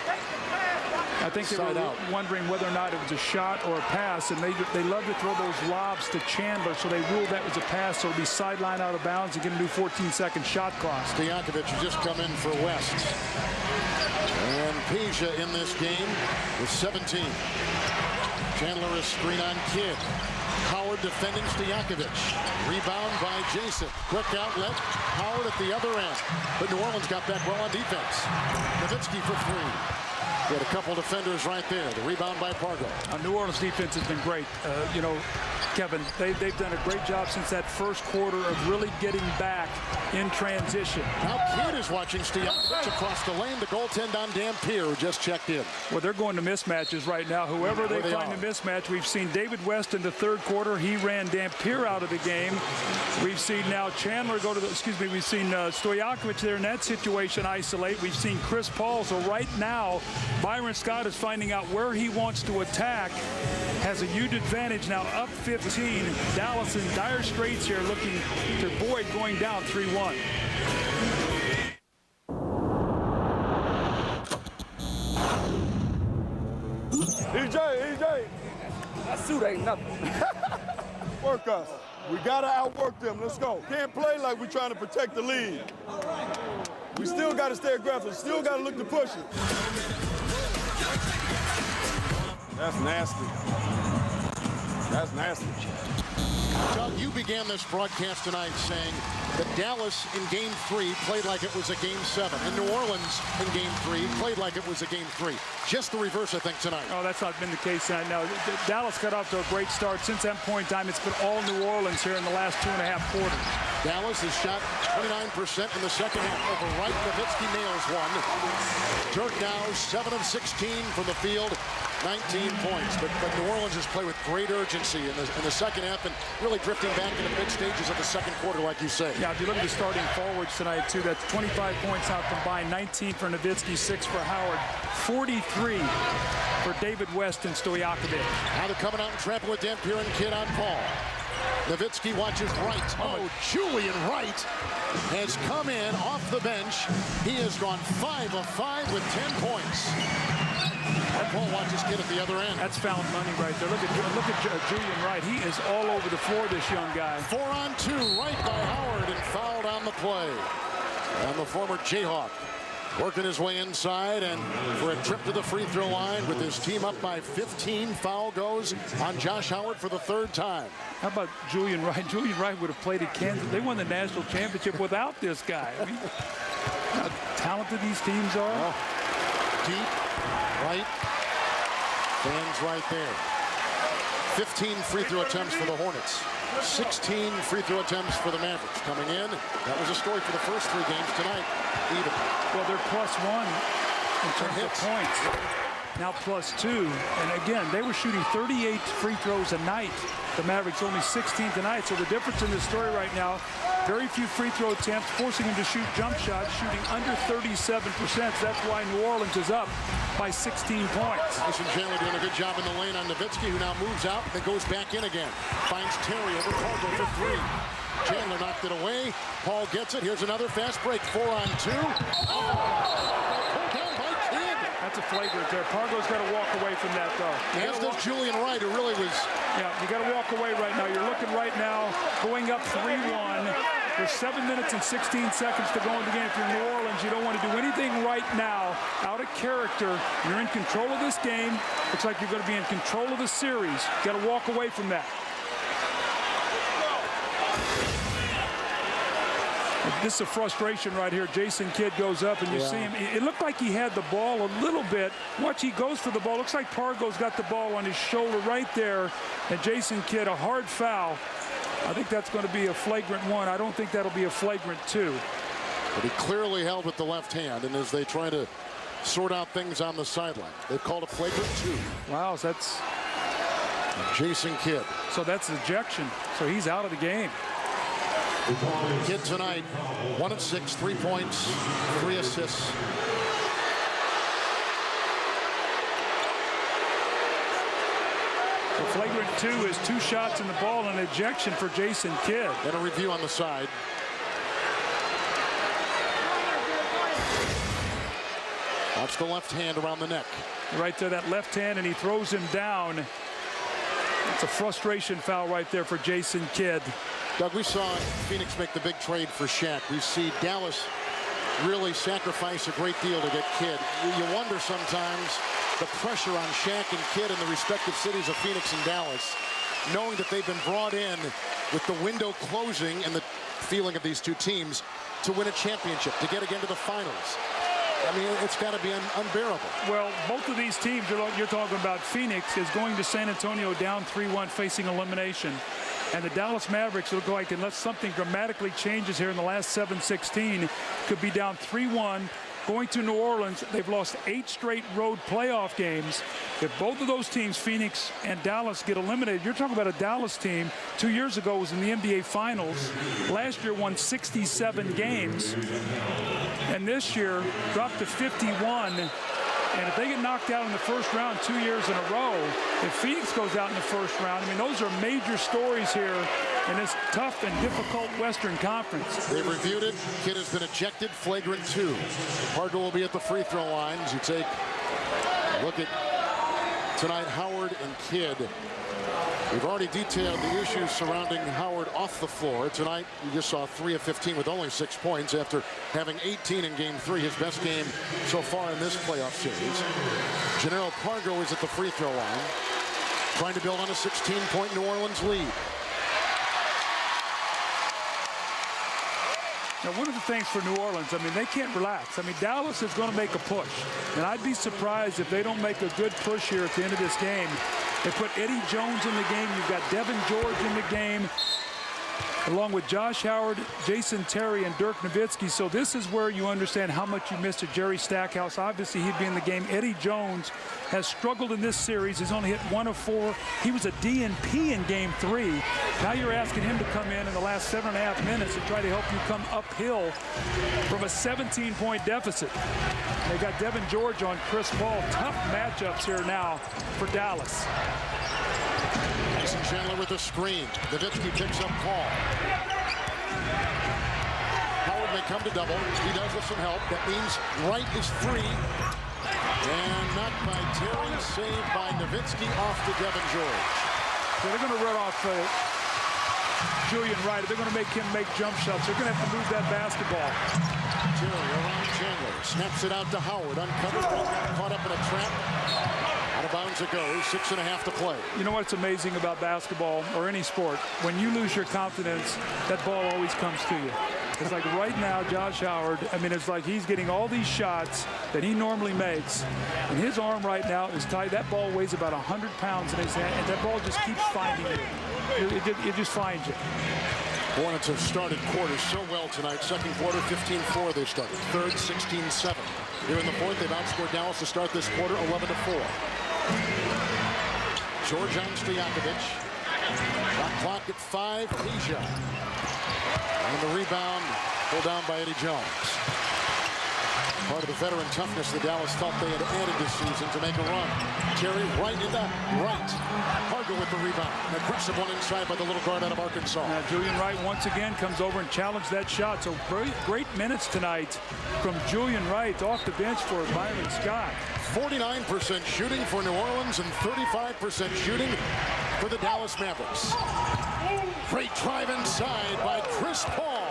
I think they were wondering whether or not it was a shot or a pass, and they love to throw those lobs to Chandler, so they ruled that was a pass, so it'll be sideline out of bounds and get a new 14-second shot clock. Stojakovic just come in for West. And Peja in this game with 17. Chandler is screen on Kidd. Howard defending Stojakovic. Rebound by Jason. Quick outlet. Howard at the other end. But New Orleans got back well on defense. Nowitzki for three. We had a couple defenders right there. The rebound by Pargo. New Orleans defense has been great. You know, Kevin, they've done a great job since that first quarter of really getting back in transition. Now Kidd is watching Stojakovic across the lane. The goaltend on Dampier, who just checked in. Well, they're going to mismatches right now. Whoever they find a mismatch, we've seen David West in the third quarter. He ran Dampier out of the game. We've seen now Chandler go to the, we've seen Stojakovic there in that situation isolate. We've seen Chris Paul. So right now, Byron Scott is finding out where he wants to attack. Has a huge advantage now, up 15. Dallas in dire straits here, looking to avoid going down 3-1. EJ. That suit ain't nothing. Work us. We gotta outwork them. Let's go. Can't play like we're trying to protect the lead. We still gotta stay aggressive. Still gotta look to push it. That's nasty. That's nasty. Doug, you began this broadcast tonight saying that Dallas in Game 3 played like it was a Game 7, and New Orleans in Game 3 played like it was a Game 3. Just the reverse, I think, tonight. Oh, that's not been the case tonight. No, Dallas got off to a great start. Since that point in time, it's been all New Orleans here in the last 2.5 quarters. Dallas has shot 29% in the second half. Over right, Nowitzki nails one. Dirk now 7 of 16 from the field. 19 points, but New Orleans has played with great urgency in the second half and really drifting back in the mid stages of the second quarter, like you say. Yeah, if you look at the starting forwards tonight, too, that's 25 points out combined, 19 for Nowitzki, 6 for Howard, 43 for David West and Stojakovic. Now they're coming out and trampling with Dampier and Kidd on Paul. Nowitzki watches Wright. Oh, Julian Wright has come in off the bench. He has gone 5 of 5 with 10 points. Paul watches Kidd at the other end. That's found money right there. Look at Julian Wright. He is all over the floor, this young guy. 4-on-2, right by Howard, and fouled on the play. And the former Jayhawk working his way inside and for a trip to the free throw line with his team up by 15. Foul goes on Josh Howard for the third time. How about Julian Wright? Julian Wright would have played at Kansas. They won the national championship without this guy. I mean, how talented these teams are. Well, deep, right, fans right there. 15 free throw attempts for the Hornets. 16 free throw attempts for the Mavericks. Coming in, that was a story for the first 3 games tonight. Even. Well, they're +1 in terms of points. Now +2. And again, they were shooting 38 free throws a night. The Mavericks only 16 tonight. So the difference in this story right now, very few free throw attempts, forcing them to shoot jump shots, shooting under 37%. That's why New Orleans is up by 16 points. Tyson Chandler doing a good job in the lane on Nowitzki, who now moves out and then goes back in again. Finds Terry over Pargo for 3. Chandler knocked it away. Paul gets it. Here's another fast break. 4-on-2. Oh, pulled down by Kidd. That's a flagrant there. Pargo's got to walk away from that, though. As does Julian Wright, who really was... Yeah, you got to walk away right now. You're looking right now, going up 3-1. There's 7 minutes and 16 seconds to go in the game. If you're New Orleans, you don't want to do anything right now out of character. You're in control of this game. Looks like you're going to be in control of the series. You got to walk away from that. This is a frustration right here. Jason Kidd goes up, and you see him. It looked like he had the ball a little bit. Watch, he goes for the ball. Looks like Pargo's got the ball on his shoulder right there. And Jason Kidd, a hard foul. I think that's going to be a flagrant 1. I don't think that'll be a flagrant 2. But he clearly held with the left hand, and as they try to sort out things on the sideline, they've called a flagrant 2. Wow, so that's Jason Kidd. So that's ejection. So he's out of the game. Kidd tonight, 1 of 6, 3 points, 3 assists. So flagrant 2 is 2 shots in the ball and ejection for Jason Kidd. And a review on the side. Watch the left hand around the neck. Right there, that left hand, and he throws him down. It's a frustration foul right there for Jason Kidd. Doug, we saw Phoenix make the big trade for Shaq. We see Dallas really sacrifice a great deal to get Kidd. You wonder sometimes the pressure on Shaq and Kidd in the respective cities of Phoenix and Dallas, knowing that they've been brought in with the window closing and the feeling of these two teams to win a championship, to get again to the finals. I mean, it's got to be unbearable. Well, both of these teams, you're talking about Phoenix, is going to San Antonio down 3-1, facing elimination. And the Dallas Mavericks look like, unless something dramatically changes here in the last 7-16, could be down 3-1, going to New Orleans. They've lost 8 straight road playoff games. If both of those teams, Phoenix and Dallas, get eliminated, you're talking about a Dallas team 2 years ago was in the NBA Finals. Last year won 67 games. And this year dropped to 51. And if they get knocked out in the first round 2 years in a row, if Phoenix goes out in the first round, I mean, those are major stories here in this tough and difficult Western Conference. They've reviewed it. Kidd has been ejected, flagrant 2. Pargo will be at the free throw lines. You take a look at tonight, Howard and Kidd. We've already detailed the issues surrounding Howard off the floor. Tonight, you just saw 3 of 15 with only 6 points after having 18 in Game 3, his best game so far in this playoff series. Janelle Pargo is at the free throw line, trying to build on a 16-point New Orleans lead. Now, one of the things for New Orleans, I mean, they can't relax. I mean, Dallas is going to make a push. And I'd be surprised if they don't make a good push here at the end of this game. They put Eddie Jones in the game. You've got Devin George in the game, along with Josh Howard, Jason Terry, and Dirk Nowitzki. So this is where you understand how much you missed at Jerry Stackhouse. Obviously, he'd be in the game. Eddie Jones has struggled in this series. He's only hit 1 of 4. He was a DNP in Game 3. Now you're asking him to come in the last 7.5 minutes and try to help you come uphill from a 17-point deficit. They got Devin George on Chris Paul. Tough matchups here now for Dallas. Tyson Chandler with the screen. Nowitzki picks up Paul. Howard may come to double. He does with some help. That means Wright is free. And knocked by Terry, saved by Nowitzki off to Devin George. So they're going to run off Julian Wright. They're going to make him make jump shots. They're going to have to move that basketball. Terry around Chandler. Snaps it out to Howard. Uncovered. Caught up in a trap. Out of bounds it goes. 6.5 to play. You know what's amazing about basketball or any sport? When you lose your confidence, that ball always comes to you. It's like right now, Josh Howard, I mean, it's like he's getting all these shots that he normally makes, and his arm right now is tight. That ball weighs about 100 pounds in his hand, and that ball just keeps finding you. It just finds you. Hornets have started quarters so well tonight. Second quarter, 15-4 they started. Third, 16-7. Here in the fourth, they've outscored Dallas to start this quarter, 11-4. George on Stojakovic. Shot clock at 5, Asia. And the rebound pulled down by Eddie Jones. Part of the veteran toughness the Dallas felt they had added this season to make a run. Terry right into right. Pargo with the rebound. An aggressive one inside by the little guard out of Arkansas. Now Julian Wright once again comes over and challenged that shot. So great minutes tonight from Julian Wright off the bench for Byron Scott. 49% shooting for New Orleans and 35% shooting for the Dallas Mavericks. Great drive inside by Chris Paul.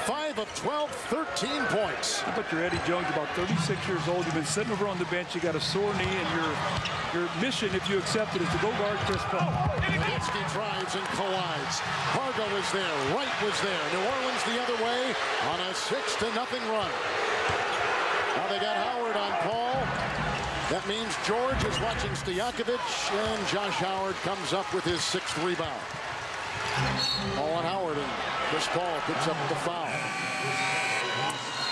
5 5 of 12, 13 points. How about your Eddie Jones, about 36 years old. You've been sitting over on the bench. You got a sore knee, and your mission, if you accept it, is to go guard Chris Paul. Nowitzki drives and collides. Hargo was there. Wright was there. New Orleans the other way on a 6-0 run. Now they got Howard on Paul. That means George is watching Stojakovic, and Josh Howard comes up with his 6th rebound. Paul on Howard, and Chris Paul picks up the foul.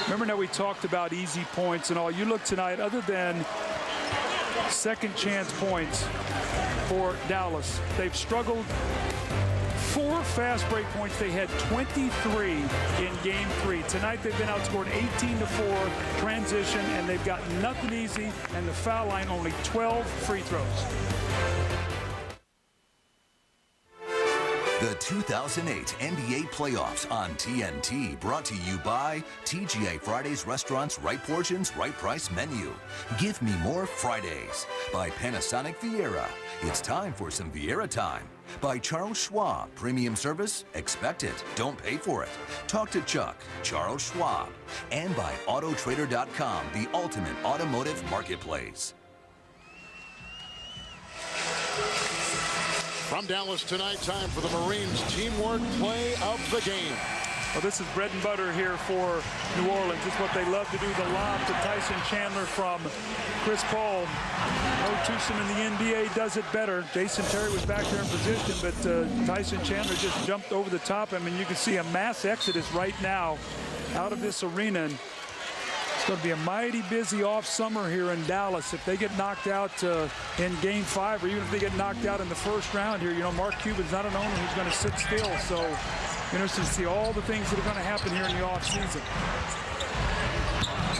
Remember now we talked about easy points and all. You look tonight, other than second chance points for Dallas, they've struggled. 4 fast break points. They had 23 in game 3. Tonight they've been outscored 18-4 transition, and they've got nothing easy, and the foul line only 12 free throws. The 2008 NBA Playoffs on TNT, brought to you by TGI Fridays Restaurants, Right Portions, Right Price Menu. Give me more Fridays. By Panasonic Vieira. It's time for some Vieira time. By Charles Schwab, premium service, expect it, don't pay for it. Talk to Chuck, Charles Schwab. And by Autotrader.com, the ultimate automotive marketplace. From Dallas tonight, time for the Marines teamwork play of the game. Well, this is bread and butter here for New Orleans. It's what they love to do, the lob to Tyson Chandler from Chris Paul. No twosome in the NBA does it better. Jason Terry was back there in position, but Tyson Chandler just jumped over the top. I mean, you can see a mass exodus right now out of this arena. It's going to be a mighty busy off summer here in Dallas. If they get knocked out in game 5, or even if they get knocked out in the first round here, you know, Mark Cuban's not an owner who's going to sit still. So interested to see all the things that are going to happen here in the offseason.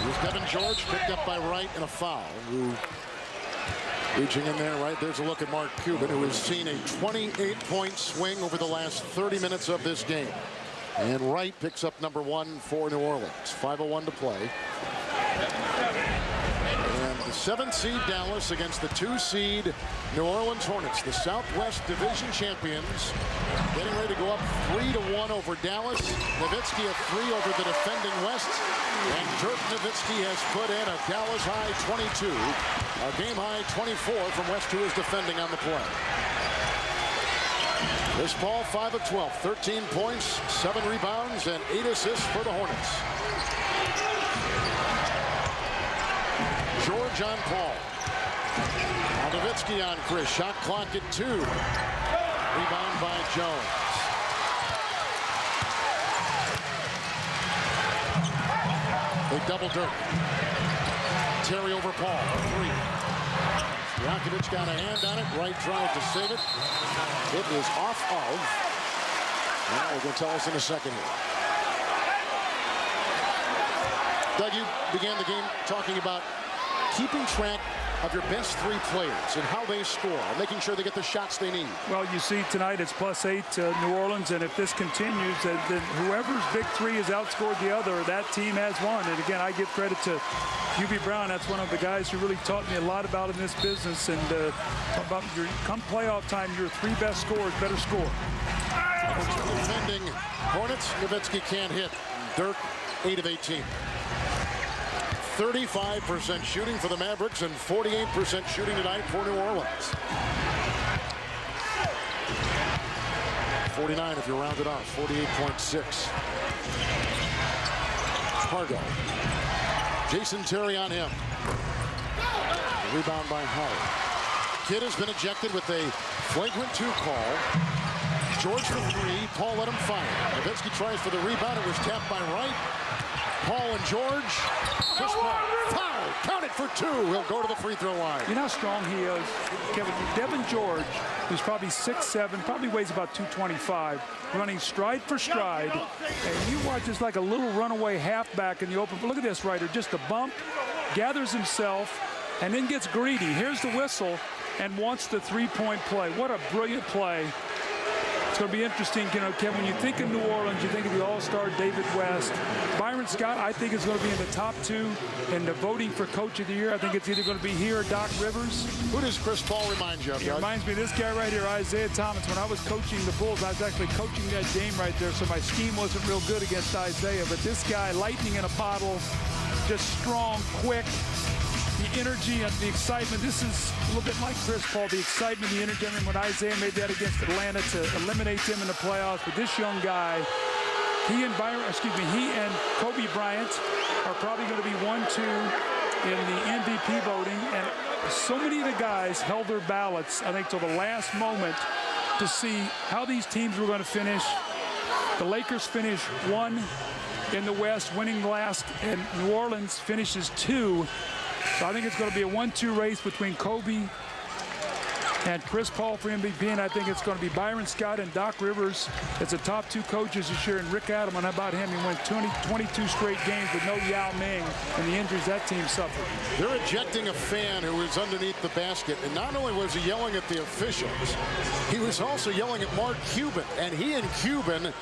Here's Devin George, picked up by Wright, and a foul. Reaching in there, right? There's a look at Mark Cuban, who has seen a 28-point swing over the last 30 minutes of this game. And Wright picks up number 1 for New Orleans. 5:01 to play. And the 7th seed Dallas against the 2 seed New Orleans Hornets, the Southwest Division champions, getting ready to go up 3-1 over Dallas. Nowitzki a 3 over the defending West. And Dirk Nowitzki has put in a Dallas high 22, a game high 24 from West, who is defending on the play. Chris Paul, 5 of 12, 13 points, 7 rebounds, and 8 assists for the Hornets. George on Paul. Now Nowitzki on Chris. Shot clock at 2. Rebound by Jones. They double Dirk. Terry over Paul. 3. Stojakovic got a hand on it. Wright trying to save it. It is off of. Now we're going to tell us in a second here. Doug, you began the game talking about keeping track of your best 3 players and how they score, making sure they get the shots they need. Well, you see tonight it's +8 to New Orleans, and if this continues, then whoever's big 3 has outscored the other, that team has won. And again, I give credit to Hubie Brown. That's one of the guys who really taught me a lot about in this business. And about come playoff time, your 3 best scorers better score. Defending Hornets, Nowitzki can't hit. Dirk, 8 of 18. 35% shooting for the Mavericks and 48% shooting tonight for New Orleans. 49 if you round it off. 48.6. Hargo. Jason Terry on him. Rebound by Howard. Kidd has been ejected with a flagrant 2 call. George for 3. Paul let him fire. Nowitzki tries for the rebound. It was tapped by Wright. Paul and George. Chris Paul. Foul. Count it for 2. He'll go to the free throw line. You know how strong he is, Kevin. Devin George, who's probably 6'7", probably weighs about 225, running stride for stride. And you watch this like a little runaway halfback in the open. But look at this, Ryder. Just a bump, gathers himself, and then gets greedy. Here's the whistle and wants the 3-point play. What a brilliant play It's going to be interesting, you know, Kevin, when you think of New Orleans, you think of the All-Star David West. Byron Scott, I think, is going to be in the top 2 in the voting for Coach of the Year. I think it's either going to be he or Doc Rivers. Who does Chris Paul remind you of? He reminds me of this guy right here, Isaiah Thomas. When I was coaching the Bulls, I was actually coaching that game right there, so my scheme wasn't real good against Isaiah. But this guy, lightning in a bottle, just strong, quick. The energy and the excitement. This is a little bit like Chris Paul, the excitement, the energy. I mean, when Isaiah made that against Atlanta to eliminate them in the playoffs, but this young guy, he and Kobe Bryant are probably going to be 1-2 in the MVP voting. And so many of the guys held their ballots, I think, till the last moment to see how these teams were going to finish. The Lakers finished 1 in the West, winning last, and New Orleans finishes 2. So I think it's going to be a 1-2 race between Kobe and Chris Paul for MVP, and I think it's going to be Byron Scott and Doc Rivers as the top 2 coaches this year, and Rick Adelman. How about him? He won 22 straight games with no Yao Ming and the injuries that team suffered. They're ejecting a fan who was underneath the basket, and not only was he yelling at the officials, he was also yelling at Mark Cuban, and he and Cuban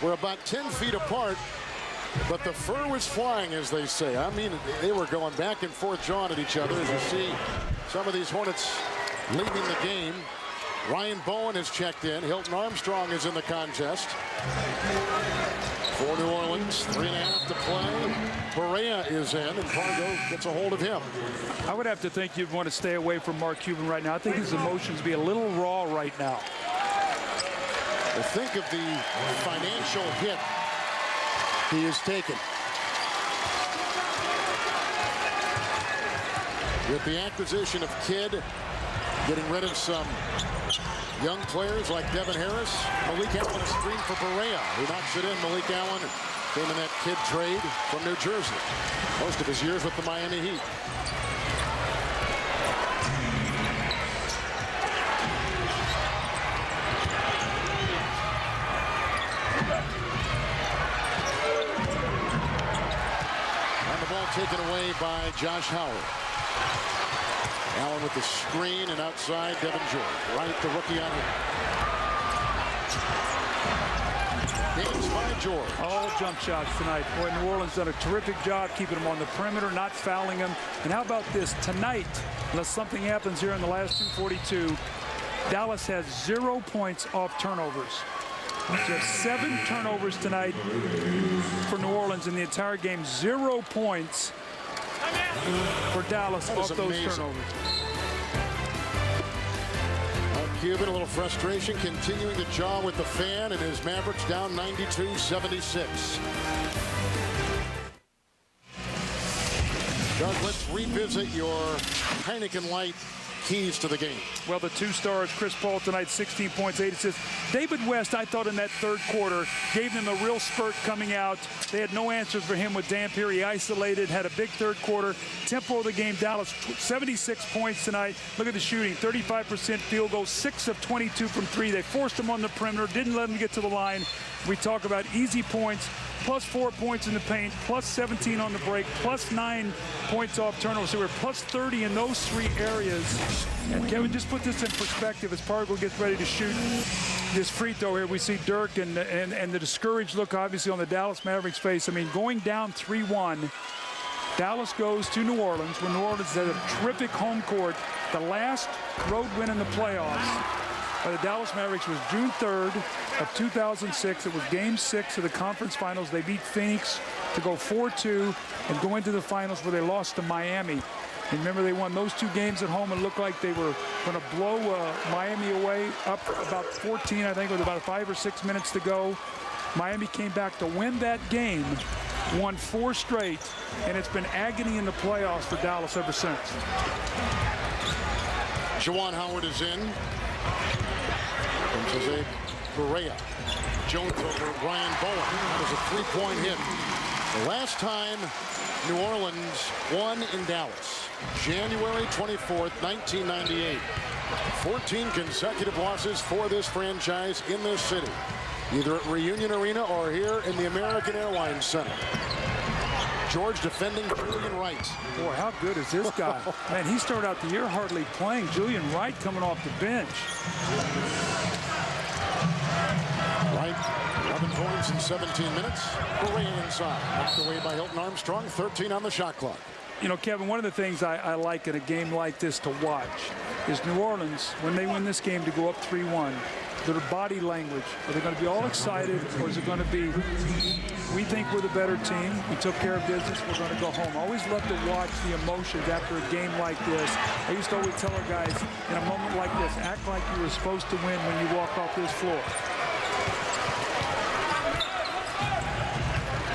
were about 10 feet apart. But the fur was flying, as they say. I mean, they were going back and forth, jawing at each other. As you see some of these Hornets leaving the game. Ryan Bowen has checked in. Hilton Armstrong is in the contest. For New Orleans, 3.5 to play. Barea is in, and Pargo gets a hold of him. I would have to think you'd want to stay away from Mark Cuban right now. I think his emotions be a little raw right now. Well, think of the financial hit he has taken. With the acquisition of Kidd, getting rid of some young players like Devin Harris, Malik Allen a screen for Barea, who knocks it in. Malik Allen came in that Kidd trade from New Jersey. Most of his years with the Miami Heat. Taken away by Josh Howard. Allen with the screen, and outside Devin George. Right, the rookie on him. Gains by George. All jump shots tonight. Boy, New Orleans done a terrific job keeping them on the perimeter, not fouling them. And how about this? Tonight, unless something happens here in the last 2:42, Dallas has 0 points off turnovers. Just 7 turnovers tonight for New Orleans in the entire game. 0 points for Dallas off those turnovers. Cuban, a little frustration, continuing to jaw with the fan, and his Mavericks down 92-76. Doug, let's revisit your Heineken Light keys to the game. Well, the 2 stars, Chris Paul tonight, 16 points, 8 assists. David West, I thought in that 3rd quarter, gave them a real spurt coming out. They had no answers for him with Dampier. He isolated, had a big 3rd quarter. Tempo of the game, Dallas, 76 points tonight. Look at the shooting, 35% field goal, 6 of 22 from 3. They forced him on the perimeter, didn't let him get to the line. We talk about easy points, plus 4 points in the paint, plus 17 on the break, plus 9 points off turnovers. So we're plus 30 in those 3 areas. And Kevin, just put this in perspective as Pargo gets ready to shoot this free throw here. We see Dirk and the discouraged look, obviously, on the Dallas Mavericks face. I mean, going down 3-1, Dallas goes to New Orleans when New Orleans has a terrific home court. The last road win in the playoffs by the Dallas Mavericks was June 3rd of 2006. It was Game 6 of the conference finals. They beat Phoenix to go 4-2 and go into the finals where they lost to Miami. And remember, they won those 2 games at home and looked like they were going to blow Miami away, up about 14, I think, with about 5 or 6 minutes to go. Miami came back to win that game, won 4 straight, and it's been agony in the playoffs for Dallas ever since. Juwan Howard is in. From Jose Barea. Jones over Ryan Bowen. That was a 3-point hit. The last time New Orleans won in Dallas, January 24th, 1998. 14 consecutive losses for this franchise in this city, either at Reunion Arena or here in the American Airlines Center. George defending Julian Wright. Boy, how good is this guy? Man, he started out the year hardly playing. Julian Wright coming off the bench. Right, 11 points in 17 minutes. Barea inside, knocked away by Hilton Armstrong. 13 on the shot clock. You know, Kevin, one of the things I like in a game like this to watch is New Orleans, when they win this game, to go up 3-1. Their body language. Are they going to be all excited, or is it going to be, we think we're the better team, we took care of business, we're going to go home? I always love to watch the emotions after a game like this. I used to always tell our guys, in a moment like this, act like you were supposed to win when you walk off this floor.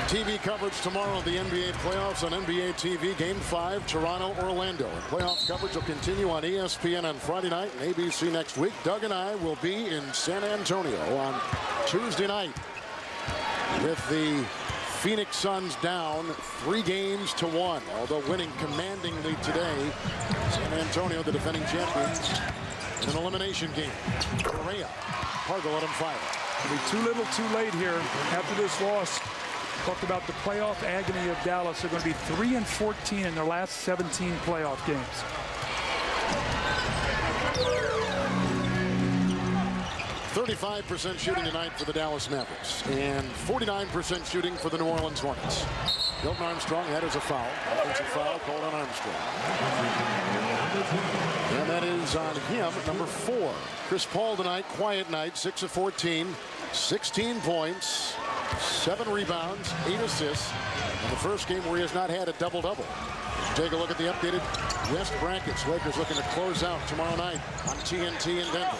TV coverage tomorrow of the NBA playoffs on NBA TV. Game 5, Toronto-Orlando. And playoff coverage will continue on ESPN on Friday night and ABC next week. Doug and I will be in San Antonio on Tuesday night with the Phoenix Suns down 3-1, although winning commandingly today. San Antonio, the defending champions, in an elimination game. Barea, Pargo let him fire. It'll be too little too late here after this loss. Talked about the playoff agony of Dallas. They're going to be 3-14 in their last 17 playoff games. .35% shooting tonight for the Dallas Mavericks and 49% shooting for the New Orleans Hornets. Hilton Armstrong, that is a foul. Offensive foul called on Armstrong. And that is on him, number 4. Chris Paul tonight, quiet night, 6 of 14, 16 points. 7 rebounds, 8 assists in the first game where he has not had a double-double. Take a look at the updated West brackets. Lakers looking to close out tomorrow night on TNT in Denver.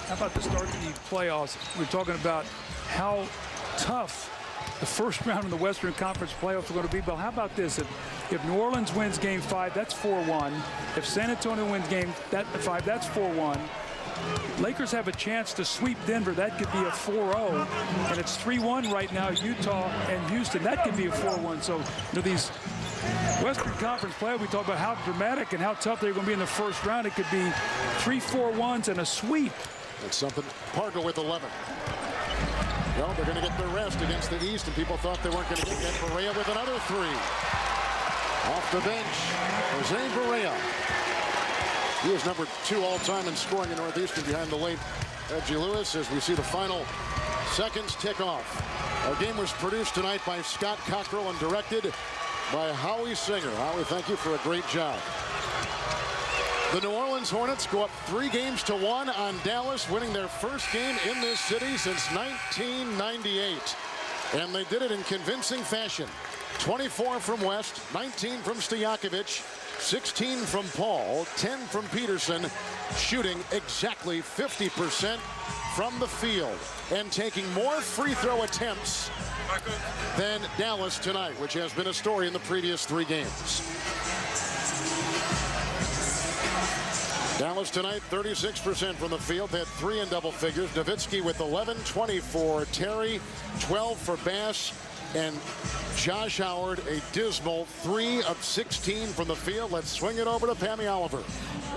How about the start of the playoffs? We're talking about how tough the first round in the Western Conference playoffs are going to be. But how about this? If New Orleans wins Game 5, that's 4-1. If San Antonio wins Game 5, that's 4-1. Lakers have a chance to sweep Denver. That could be a 4-0, and it's 3-1 right now. Utah and Houston, that could be a 4-1. So, you know, these Western Conference playoffs, we talk about how dramatic and how tough they're going to be in the first round. It could be 3-4-1s and a sweep. That's something. Pargo with 11. Well, they're going to get their rest against the East, and people thought they weren't going to get that. Barea with another 3. Off the bench, Jose Barea. He is number 2 all-time in scoring in Northeastern behind the late Reggie Lewis as we see the final seconds tick off. Our game was produced tonight by Scott Cockrell and directed by Howie Singer. Howie, thank you for a great job. The New Orleans Hornets go up 3-1 on Dallas, winning their first game in this city since 1998. And they did it in convincing fashion. 24 from West, 19 from Stojakovic, 16 from Paul, 10 from Peterson, shooting exactly 50% from the field and taking more free throw attempts than Dallas tonight, which has been a story in the previous 3 games. Dallas tonight, 36% from the field. They had 3 in double figures. Nowitzki with 11, 20 for Terry, 12 for Bass, and Josh Howard, a dismal 3 of 16 from the field. Let's swing it over to Pammy Oliver.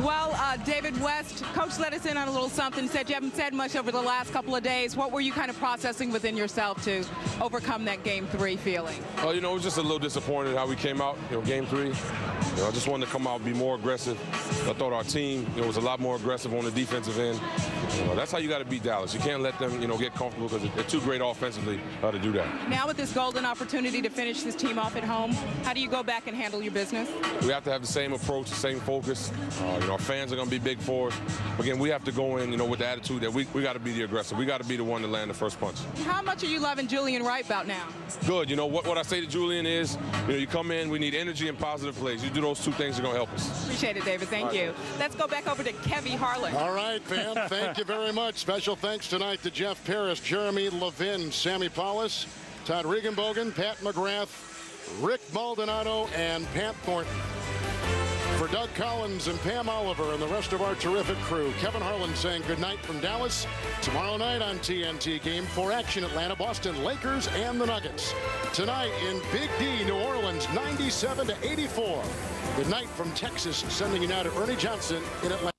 Well, David West, coach let us in on a little something, said you haven't said much over the last couple of days. What were you kind of processing within yourself to overcome that Game 3 feeling? Well, you know, it was just a little disappointed how we came out, you know, Game 3. You know, I just wanted to come out and be more aggressive. I thought our team, you know, was a lot more aggressive on the defensive end. You know, that's how you got to beat Dallas. You can't let them, you know, get comfortable because they're too great offensively to do that. Now with this golden opportunity to finish this team off at home, how do you go back and handle your business? We have to have the same approach, the same focus. You know, our fans are going to be big for us. Again, we have to go in, you know, with the attitude that we got to be the aggressor. We got to be the one to land the first punch. How much are you loving Julian Wright about now? Good. You know, what I say to Julian is, you know, you come in, we need energy and positive plays. You do those 2 things, are going to help us. Appreciate it, David. Thank you. Let's go back over to Kevy Harlan. All right, Pam. Thank you very much. Special thanks tonight to Jeff Paris, Jeremy Levin, Sammy Paulus, Todd Regenbogen, Pat McGrath, Rick Maldonado, and Pat Thornton. For Doug Collins and Pam Oliver and the rest of our terrific crew, Kevin Harlan saying good night from Dallas. Tomorrow night on TNT, Game 4 action, Atlanta, Boston, Lakers, and the Nuggets. Tonight in Big D, New Orleans, 97-84. Good night from Texas, sending you now to Ernie Johnson in Atlanta.